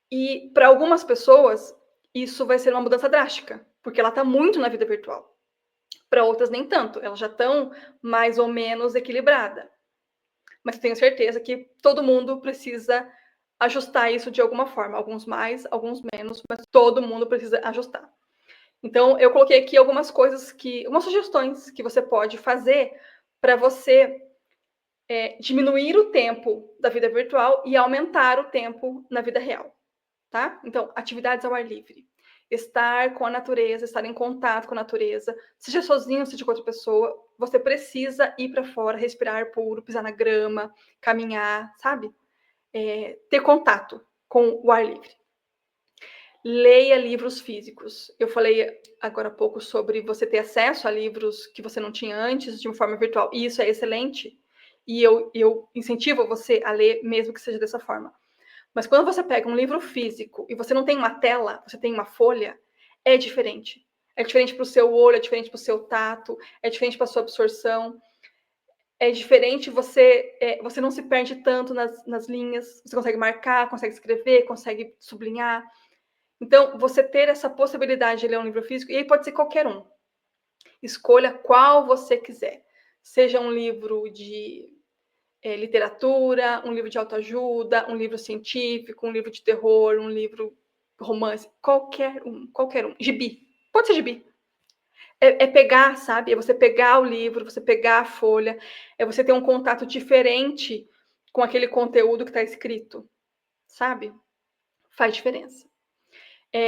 E para algumas pessoas, isso vai ser uma mudança drástica, porque ela está muito na vida virtual. Para outras, nem tanto. Elas já estão mais ou menos equilibradas. Mas tenho certeza que todo mundo precisa ajustar isso de alguma forma. Alguns mais, alguns menos, mas todo mundo precisa ajustar. Então, eu coloquei aqui algumas coisas algumas sugestões que você pode fazer para você diminuir o tempo da vida virtual e aumentar o tempo na vida real, tá? Então, atividades ao ar livre. Estar com a natureza, estar em contato com a natureza, seja sozinho, seja com outra pessoa, você precisa ir para fora, respirar puro, pisar na grama, caminhar, sabe? Ter contato com o ar livre. Leia livros físicos. Eu falei agora há pouco sobre você ter acesso a livros que você não tinha antes de uma forma virtual, e isso é excelente. E eu incentivo você a ler, mesmo que seja dessa forma. Mas quando você pega um livro físico e você não tem uma tela, você tem uma folha, é diferente. É diferente para o seu olho, é diferente para o seu tato, é diferente para a sua absorção. É diferente, você não se perde tanto nas linhas, você consegue marcar, consegue escrever, consegue sublinhar. Então, você ter essa possibilidade de ler um livro físico, e aí pode ser qualquer um. Escolha qual você quiser. Seja um livro de literatura, um livro de autoajuda, um livro científico, um livro de terror, um livro romance, qualquer um. Gibi, pode ser gibi. É pegar, sabe? É você pegar o livro, você pegar a folha, é você ter um contato diferente com aquele conteúdo que está escrito, sabe? Faz diferença.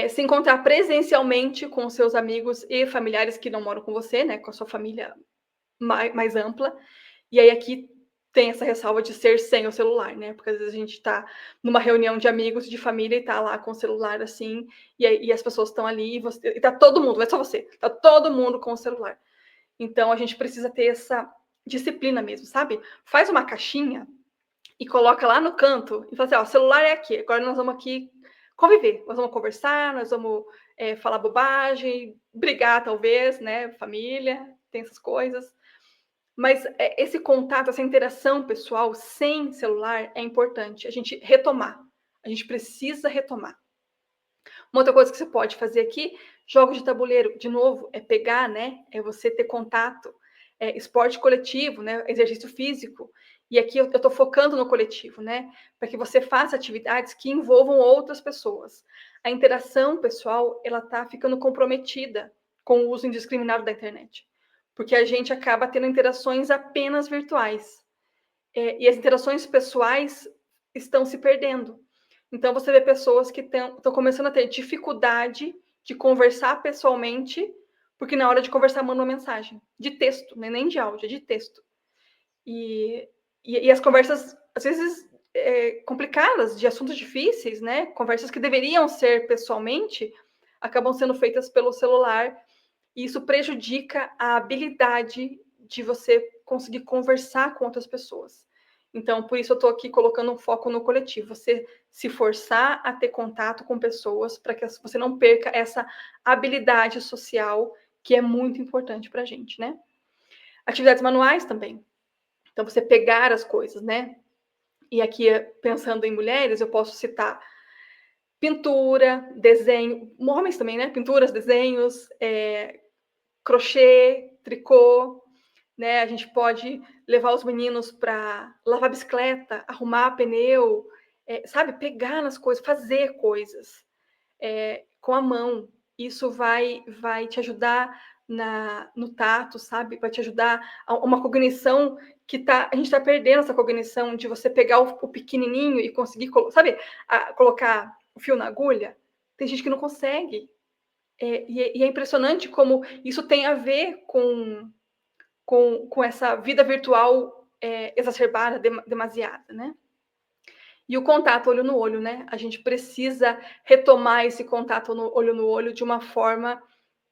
Se encontrar presencialmente com seus amigos e familiares que não moram com você, né? Com a sua família mais ampla. E aí aqui tem essa ressalva de ser sem o celular, né? Porque às vezes a gente está numa reunião de amigos, de família, e tá lá com o celular assim, e as pessoas estão ali, e tá todo mundo, não é só você, tá todo mundo com o celular. Então a gente precisa ter essa disciplina mesmo, sabe? Faz uma caixinha e coloca lá no canto e fala assim: ó, o celular é aqui, agora nós vamos aqui conviver, nós vamos conversar, nós vamos falar bobagem, brigar talvez, né? Família, tem essas coisas. Mas esse contato, essa interação pessoal sem celular é importante. A gente retomar. A gente precisa retomar. Uma outra coisa que você pode fazer aqui, jogos de tabuleiro, de novo, é pegar, né? É você ter contato. Esporte coletivo, né? Exercício físico. E aqui eu estou focando no coletivo, né? Para que você faça atividades que envolvam outras pessoas. A interação pessoal, ela está ficando comprometida com o uso indiscriminado da internet. Porque a gente acaba tendo interações apenas virtuais. E as interações pessoais estão se perdendo. Então, você vê pessoas que estão começando a ter dificuldade de conversar pessoalmente, porque na hora de conversar manda uma mensagem de texto, né? Nem de áudio, é de texto. E as conversas, às vezes, complicadas, de assuntos difíceis, né? Conversas que deveriam ser pessoalmente, acabam sendo feitas pelo celular, e isso prejudica a habilidade de você conseguir conversar com outras pessoas. Então, por isso eu estou aqui colocando um foco no coletivo. Você se forçar a ter contato com pessoas para que você não perca essa habilidade social que é muito importante para a gente, né? Atividades manuais também. Então, você pegar as coisas, né? E aqui, pensando em mulheres, eu posso citar pintura, desenho, homens também, né? Pinturas, desenhos, crochê, tricô, né? A gente pode levar os meninos para lavar bicicleta, arrumar pneu, sabe? Pegar nas coisas, fazer coisas com a mão. Isso vai te ajudar no tato, sabe? Vai te ajudar a uma cognição que a gente está perdendo essa cognição de você pegar o pequenininho e conseguir, sabe? Colocar o fio na agulha. Tem gente que não consegue. E é impressionante como isso tem a ver com essa vida virtual exacerbada, demasiada, né? E o contato olho no olho, né? A gente precisa retomar esse contato olho no olho de uma forma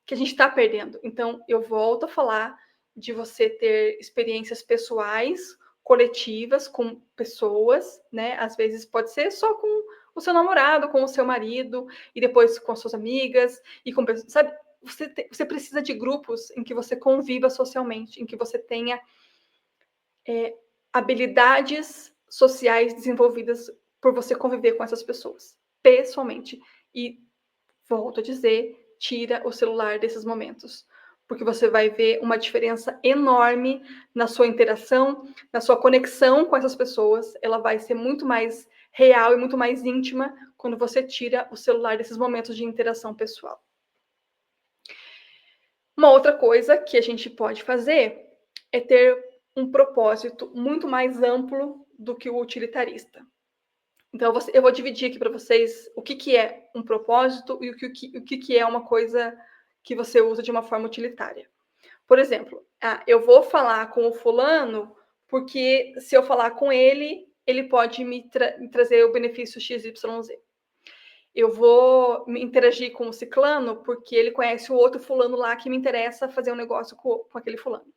que a gente está perdendo. Então, eu volto a falar de você ter experiências pessoais, coletivas, com pessoas, né? Às vezes pode ser só com o seu namorado, com o seu marido, e depois com as suas amigas, e com pessoas, sabe? Você precisa de grupos em que você conviva socialmente, em que você tenha habilidades sociais desenvolvidas por você conviver com essas pessoas, pessoalmente. E, volto a dizer, tira o celular desses momentos, porque você vai ver uma diferença enorme na sua interação, na sua conexão com essas pessoas. Ela vai ser muito mais real e muito mais íntima quando você tira o celular desses momentos de interação pessoal. Uma outra coisa que a gente pode fazer é ter um propósito muito mais amplo do que o utilitarista. Então, eu vou dividir aqui para vocês o que é um propósito e o que é uma coisa que você usa de uma forma utilitária. Por exemplo, eu vou falar com o fulano porque se eu falar com ele, ele pode me trazer o benefício XYZ. Eu vou me interagir com o ciclano porque ele conhece o outro fulano lá que me interessa fazer um negócio com aquele fulano.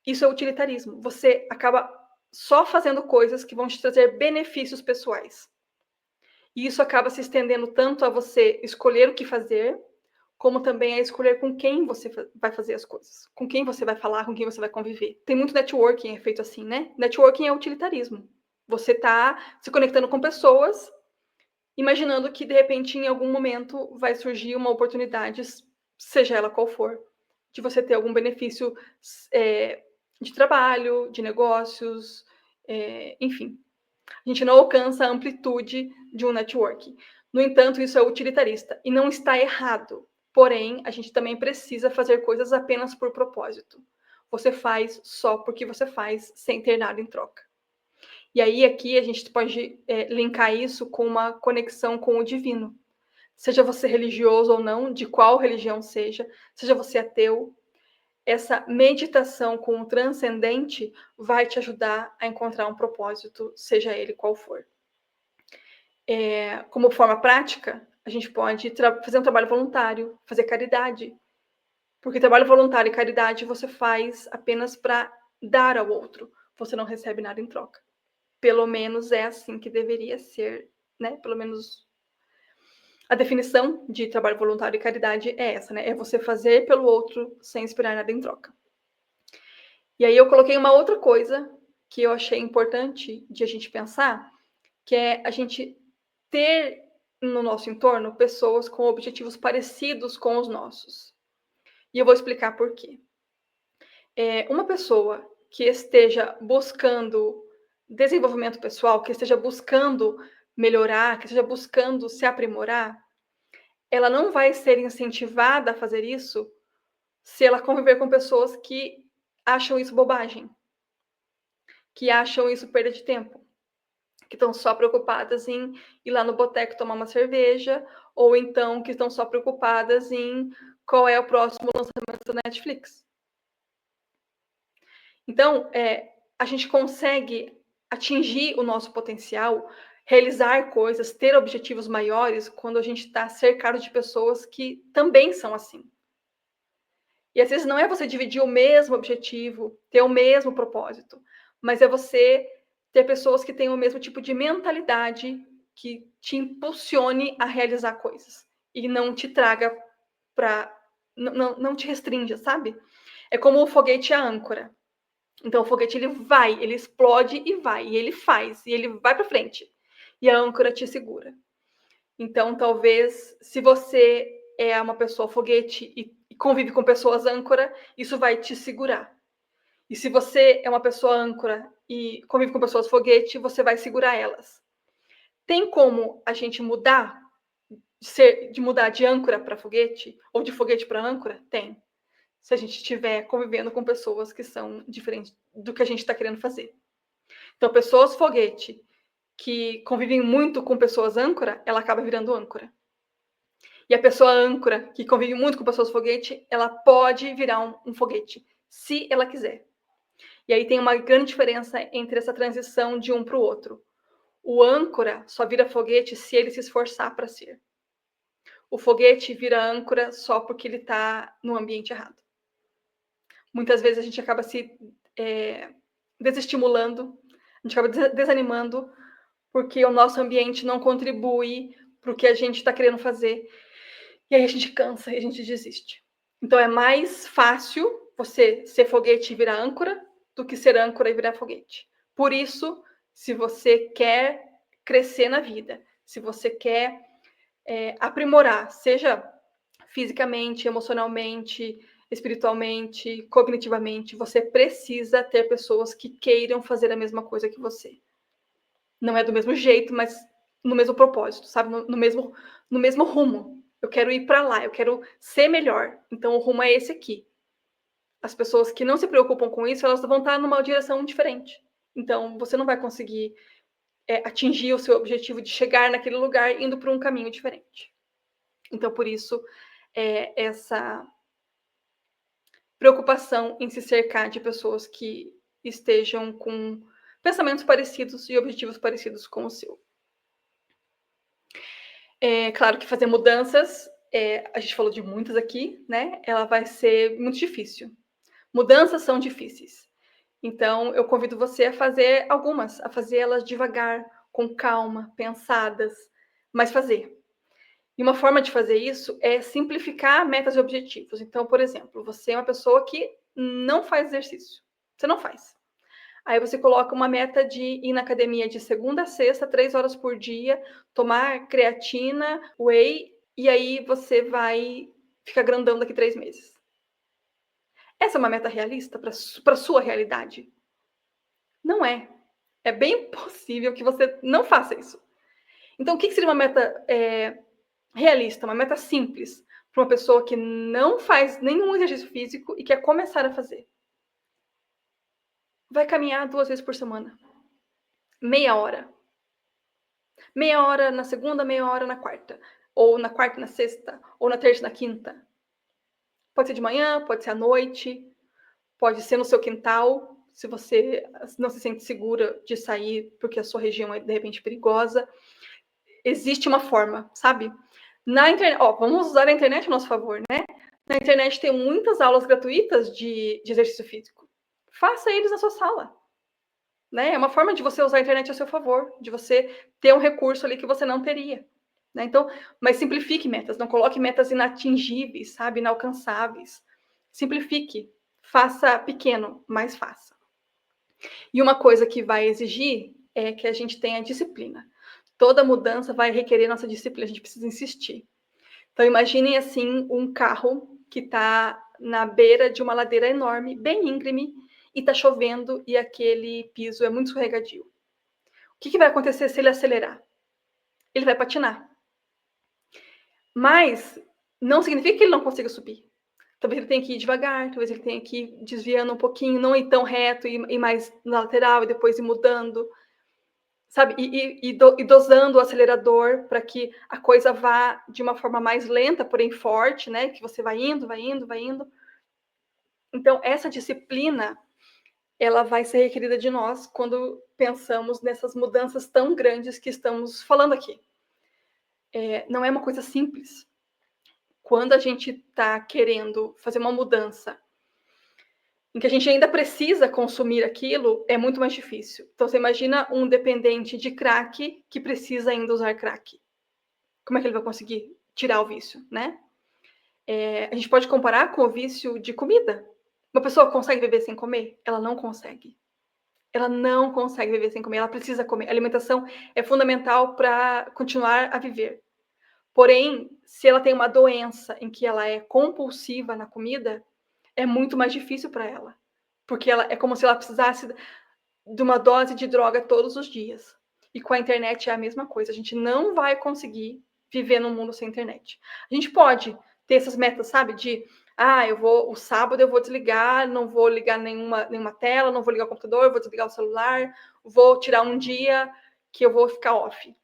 Isso é utilitarismo. Você acaba só fazendo coisas que vão te trazer benefícios pessoais. E isso acaba se estendendo tanto a você escolher o que fazer, como também a escolher com quem você vai fazer as coisas, com quem você vai falar, com quem você vai conviver. Tem muito networking feito assim, né? Networking é utilitarismo. Você está se conectando com pessoas, imaginando que, de repente, em algum momento vai surgir uma oportunidade, seja ela qual for, de você ter algum benefício de trabalho, de negócios, enfim. A gente não alcança a amplitude de um networking. No entanto, isso é utilitarista e não está errado. Porém, a gente também precisa fazer coisas apenas por propósito. Você faz só porque você faz, sem ter nada em troca. E aí, aqui, a gente pode linkar isso com uma conexão com o divino. Seja você religioso ou não, de qual religião seja você ateu, essa meditação com o transcendente vai te ajudar a encontrar um propósito, seja ele qual for. Como forma prática, a gente pode fazer um trabalho voluntário, fazer caridade. Porque trabalho voluntário e caridade você faz apenas para dar ao outro. Você não recebe nada em troca. Pelo menos é assim que deveria ser, né? Pelo menos a definição de trabalho voluntário e caridade é essa, né? É você fazer pelo outro sem esperar nada em troca. E aí eu coloquei uma outra coisa que eu achei importante de a gente pensar, que é a gente ter no nosso entorno pessoas com objetivos parecidos com os nossos. E eu vou explicar por quê. Uma pessoa que esteja buscando desenvolvimento pessoal, que esteja buscando melhorar, que esteja buscando se aprimorar, ela não vai ser incentivada a fazer isso se ela conviver com pessoas que acham isso bobagem, que acham isso perda de tempo, que estão só preocupadas em ir lá no boteco tomar uma cerveja, ou então que estão só preocupadas em qual é o próximo lançamento da Netflix. Então, a gente consegue atingir o nosso potencial realizar coisas, ter objetivos maiores, quando a gente está cercado de pessoas que também são assim. E às vezes não é você dividir o mesmo objetivo, ter o mesmo propósito, mas é você ter pessoas que têm o mesmo tipo de mentalidade que te impulsione a realizar coisas e não te traga para não te restrinja, sabe? É como o foguete e a âncora. Então o foguete ele vai, ele explode e vai, e ele faz, e ele vai para frente. E a âncora te segura. Então talvez se você é uma pessoa foguete e convive com pessoas âncora, isso vai te segurar. E se você é uma pessoa âncora e convive com pessoas foguete, você vai segurar elas. Tem como a gente mudar, de mudar de âncora para foguete, ou de foguete para âncora? Tem. Se a gente estiver convivendo com pessoas que são diferentes do que a gente está querendo fazer. Então, pessoas foguete que convivem muito com pessoas âncora, ela acaba virando âncora. E a pessoa âncora, que convive muito com pessoas foguete, ela pode virar um foguete, se ela quiser. E aí tem uma grande diferença entre essa transição de um para o outro. O âncora só vira foguete se ele se esforçar para ser. O foguete vira âncora só porque ele está no ambiente errado. Muitas vezes a gente acaba se desestimulando, a gente acaba desanimando, porque o nosso ambiente não contribui para o que a gente está querendo fazer. E aí a gente cansa e a gente desiste. Então é mais fácil você ser foguete e virar âncora do que ser âncora e virar foguete. Por isso, se você quer crescer na vida, se você quer aprimorar, seja fisicamente, emocionalmente, espiritualmente, cognitivamente, você precisa ter pessoas que queiram fazer a mesma coisa que você. Não é do mesmo jeito, mas no mesmo propósito, sabe? No mesmo rumo. Eu quero ir para lá, eu quero ser melhor. Então o rumo é esse aqui. As pessoas que não se preocupam com isso, elas vão estar numa direção diferente. Então você não vai conseguir atingir o seu objetivo de chegar naquele lugar indo por um caminho diferente. Então por isso essa preocupação em se cercar de pessoas que estejam com pensamentos parecidos e objetivos parecidos com o seu. É claro que fazer mudanças, a gente falou de muitas aqui, né? Ela vai ser muito difícil. Mudanças são difíceis. Então, eu convido você a fazer algumas, a fazer elas devagar, com calma, pensadas, mas fazer. E uma forma de fazer isso é simplificar metas e objetivos. Então, por exemplo, você é uma pessoa que não faz exercício. Você não faz. Aí você coloca uma meta de ir na academia de segunda a sexta, 3 horas por dia, tomar creatina, whey, e aí você vai ficar grandão daqui 3 meses. Essa é uma meta realista para sua realidade? Não é. É bem possível que você não faça isso. Então, o que seria uma meta realista, uma meta simples, para uma pessoa que não faz nenhum exercício físico e quer começar a fazer? Vai caminhar 2 vezes por semana. Meia hora. Meia hora na segunda, meia hora na quarta. Ou na quarta e na sexta. Ou na terça e na quinta. Pode ser de manhã, pode ser à noite. Pode ser no seu quintal, se você não se sente segura de sair porque a sua região é, de repente, perigosa. Existe uma forma, sabe? Na internet, vamos usar a internet a nosso favor, né? Na internet tem muitas aulas gratuitas de exercício físico. Faça eles na sua sala. Né? É uma forma de você usar a internet a seu favor, de você ter um recurso ali que você não teria. Né? Então, mas simplifique metas, não coloque metas inatingíveis, sabe, inalcançáveis. Simplifique, faça pequeno, mas faça. E uma coisa que vai exigir é que a gente tenha disciplina. Toda mudança vai requerer nossa disciplina, a gente precisa insistir. Então, imaginem assim um carro que está na beira de uma ladeira enorme, bem íngreme, e está chovendo e aquele piso é muito escorregadio. O que vai acontecer se ele acelerar? Ele vai patinar. Mas não significa que ele não consiga subir. Talvez ele tenha que ir devagar, talvez ele tenha que ir desviando um pouquinho, não ir tão reto, ir mais na lateral e depois ir mudando. Sabe? E dosando o acelerador para que a coisa vá de uma forma mais lenta, porém forte, né? Que você vai indo, vai indo, vai indo. Então, essa disciplina ela vai ser requerida de nós quando pensamos nessas mudanças tão grandes que estamos falando aqui. Não é uma coisa simples. Quando a gente está querendo fazer uma mudança em que a gente ainda precisa consumir aquilo, é muito mais difícil. Então, você imagina um dependente de crack que precisa ainda usar crack. Como é que ele vai conseguir tirar o vício, né? A gente pode comparar com o vício de comida. Uma pessoa consegue viver sem comer? Ela não consegue. Ela não consegue viver sem comer, ela precisa comer. A alimentação é fundamental para continuar a viver. Porém, se ela tem uma doença em que ela é compulsiva na comida, é muito mais difícil para ela. Porque ela é como se ela precisasse de uma dose de droga todos os dias. E com a internet é a mesma coisa. A gente não vai conseguir viver num mundo sem internet. A gente pode ter essas metas, sabe? O sábado eu vou desligar, não vou ligar nenhuma tela, não vou ligar o computador, vou desligar o celular, vou tirar um dia que eu vou ficar off.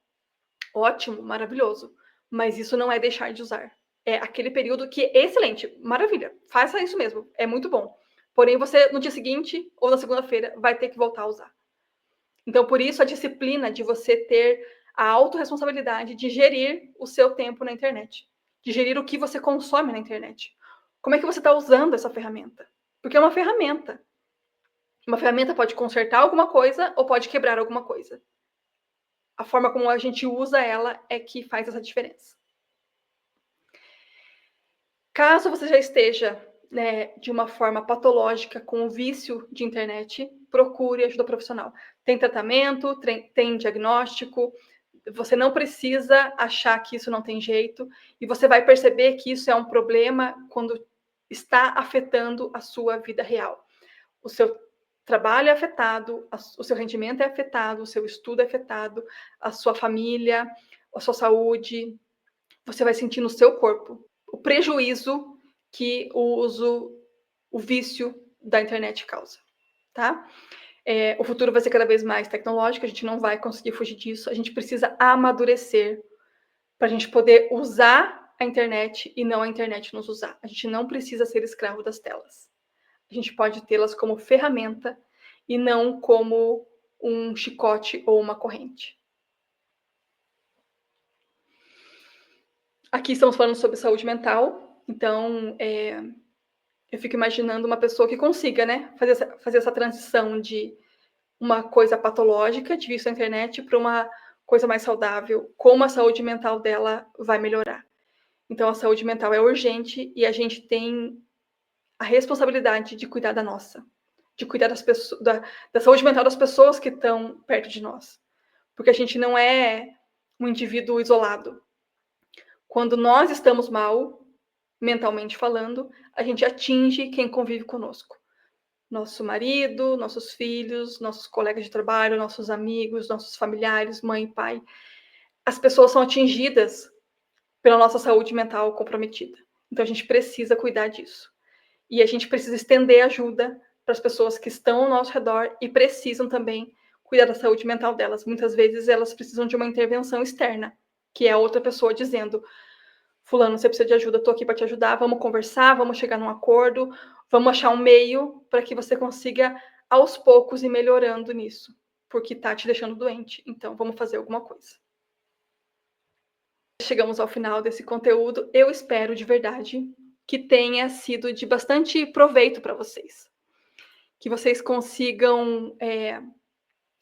Ótimo, maravilhoso. Mas isso não é deixar de usar. É aquele período que é excelente, maravilha. Faça isso mesmo, é muito bom. Porém, você, no dia seguinte ou na segunda-feira, vai ter que voltar a usar. Então, por isso, a disciplina de você ter a autorresponsabilidade de gerir o seu tempo na internet. De gerir o que você consome na internet. Como é que você está usando essa ferramenta? Porque é uma ferramenta. Uma ferramenta pode consertar alguma coisa ou pode quebrar alguma coisa. A forma como a gente usa ela é que faz essa diferença. Caso você já esteja, né, de uma forma patológica com o vício de internet, procure ajuda profissional. Tem tratamento, tem diagnóstico, você não precisa achar que isso não tem jeito, e você vai perceber que isso é um problema quando está afetando a sua vida real. O seu trabalho é afetado, o seu rendimento é afetado, o seu estudo é afetado, a sua família, a sua saúde, você vai sentir no seu corpo o prejuízo que o vício da internet causa, tá? O futuro vai ser cada vez mais tecnológico, a gente não vai conseguir fugir disso, a gente precisa amadurecer para a gente poder usar a internet e não a internet nos usar. A gente não precisa ser escravo das telas. A gente pode tê-las como ferramenta e não como um chicote ou uma corrente. Aqui estamos falando sobre saúde mental, então eu fico imaginando uma pessoa que consiga, né, fazer essa transição de uma coisa patológica, de vício na internet, para uma coisa mais saudável, como a saúde mental dela vai melhorar. Então, a saúde mental é urgente e a gente tem a responsabilidade de cuidar da nossa, de cuidar da saúde mental das pessoas que estão perto de nós. Porque a gente não é um indivíduo isolado. Quando nós estamos mal, mentalmente falando, a gente atinge quem convive conosco. Nosso marido, nossos filhos, nossos colegas de trabalho, nossos amigos, nossos familiares, mãe e pai. As pessoas são atingidas pela nossa saúde mental comprometida. Então, a gente precisa cuidar disso. E a gente precisa estender ajuda para as pessoas que estão ao nosso redor e precisam também cuidar da saúde mental delas. Muitas vezes, elas precisam de uma intervenção externa, que é a outra pessoa dizendo: fulano, você precisa de ajuda, estou aqui para te ajudar, vamos conversar, vamos chegar num acordo, vamos achar um meio para que você consiga, aos poucos, ir melhorando nisso, porque está te deixando doente. Então, vamos fazer alguma coisa. Chegamos ao final desse conteúdo. Eu espero de verdade que tenha sido de bastante proveito para vocês. Que vocês consigam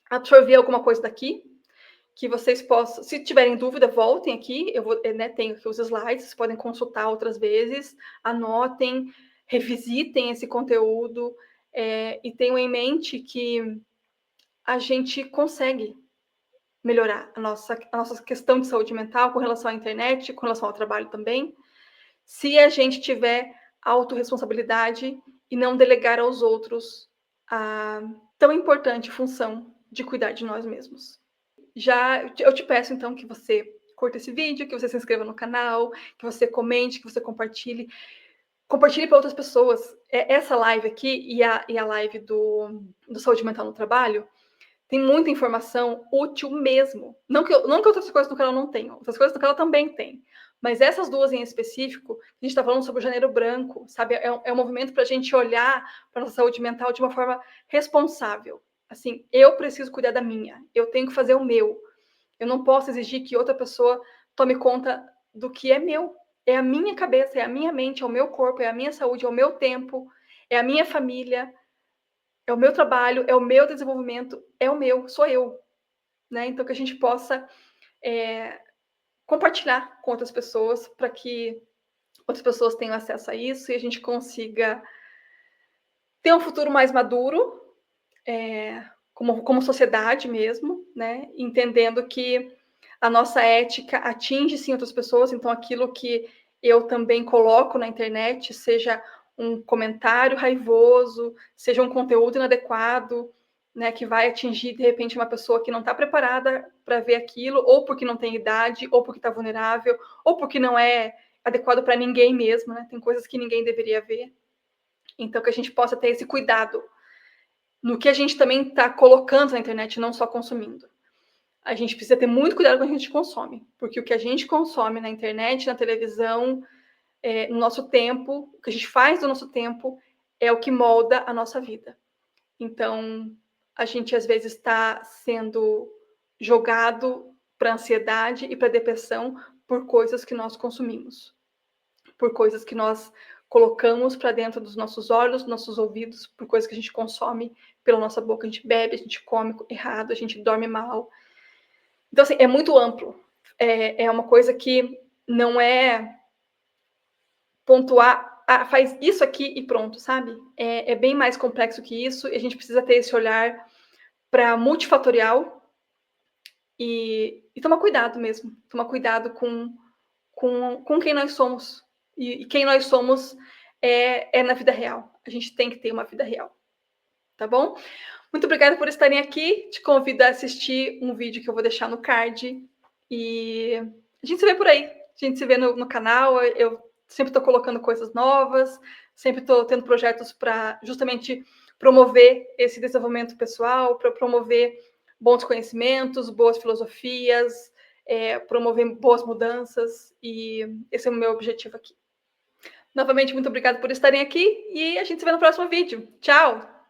absorver alguma coisa daqui, que vocês possam, se tiverem dúvida, voltem aqui, eu tenho aqui os slides, vocês podem consultar outras vezes, anotem, revisitem esse conteúdo, e tenham em mente que a gente consegue melhorar a nossa questão de saúde mental com relação à internet, com relação ao trabalho também, se a gente tiver autorresponsabilidade e não delegar aos outros a tão importante função de cuidar de nós mesmos. Eu te peço, então, que você curta esse vídeo, que você se inscreva no canal, que você comente, que você compartilhe. Compartilhe para outras pessoas. Essa live aqui e a live do Saúde Mental no Trabalho tem muita informação útil mesmo. Não que outras coisas no canal não tenham, outras coisas no canal também tem. Mas essas duas em específico, a gente está falando sobre o Janeiro Branco, sabe? É um movimento para a gente olhar para a nossa saúde mental de uma forma responsável. Assim, eu preciso cuidar da minha, eu tenho que fazer o meu. Eu não posso exigir que outra pessoa tome conta do que é meu. É a minha cabeça, é a minha mente, é o meu corpo, é a minha saúde, é o meu tempo, é a minha família, é o meu trabalho, é o meu desenvolvimento, é o meu, sou eu. Né? Então, que a gente possa compartilhar com outras pessoas para que outras pessoas tenham acesso a isso e a gente consiga ter um futuro mais maduro, como sociedade mesmo, né? Entendendo que a nossa ética atinge sim outras pessoas, então aquilo que eu também coloco na internet, seja um comentário raivoso, seja um conteúdo inadequado, né, que vai atingir de repente uma pessoa que não está preparada para ver aquilo, ou porque não tem idade, ou porque está vulnerável, ou porque não é adequado para ninguém mesmo, né? Tem coisas que ninguém deveria ver. Então que a gente possa ter esse cuidado no que a gente também está colocando na internet, não só consumindo. A gente precisa ter muito cuidado com o que a gente consome, porque o que a gente consome na internet, na televisão, no nosso tempo, o que a gente faz do nosso tempo, é o que molda a nossa vida. Então, a gente às vezes está sendo jogado para ansiedade e para depressão por coisas que nós consumimos, por coisas que nós colocamos para dentro dos nossos olhos, dos nossos ouvidos, por coisas que a gente consome pela nossa boca, a gente bebe, a gente come errado, a gente dorme mal. Então, assim, é muito amplo. É uma coisa que não é pontuar, faz isso aqui e pronto, sabe? É bem mais complexo que isso e a gente precisa ter esse olhar para multifatorial e tomar cuidado mesmo. Tomar cuidado com quem nós somos. E quem nós somos na vida real. A gente tem que ter uma vida real. Tá bom? Muito obrigada por estarem aqui. Te convido a assistir um vídeo que eu vou deixar no card. E a gente se vê por aí. A gente se vê no canal. Eu sempre estou colocando coisas novas. Sempre estou tendo projetos para justamente promover esse desenvolvimento pessoal, para promover bons conhecimentos, boas filosofias, promover boas mudanças. E esse é o meu objetivo aqui. Novamente, muito obrigada por estarem aqui. E a gente se vê no próximo vídeo. Tchau!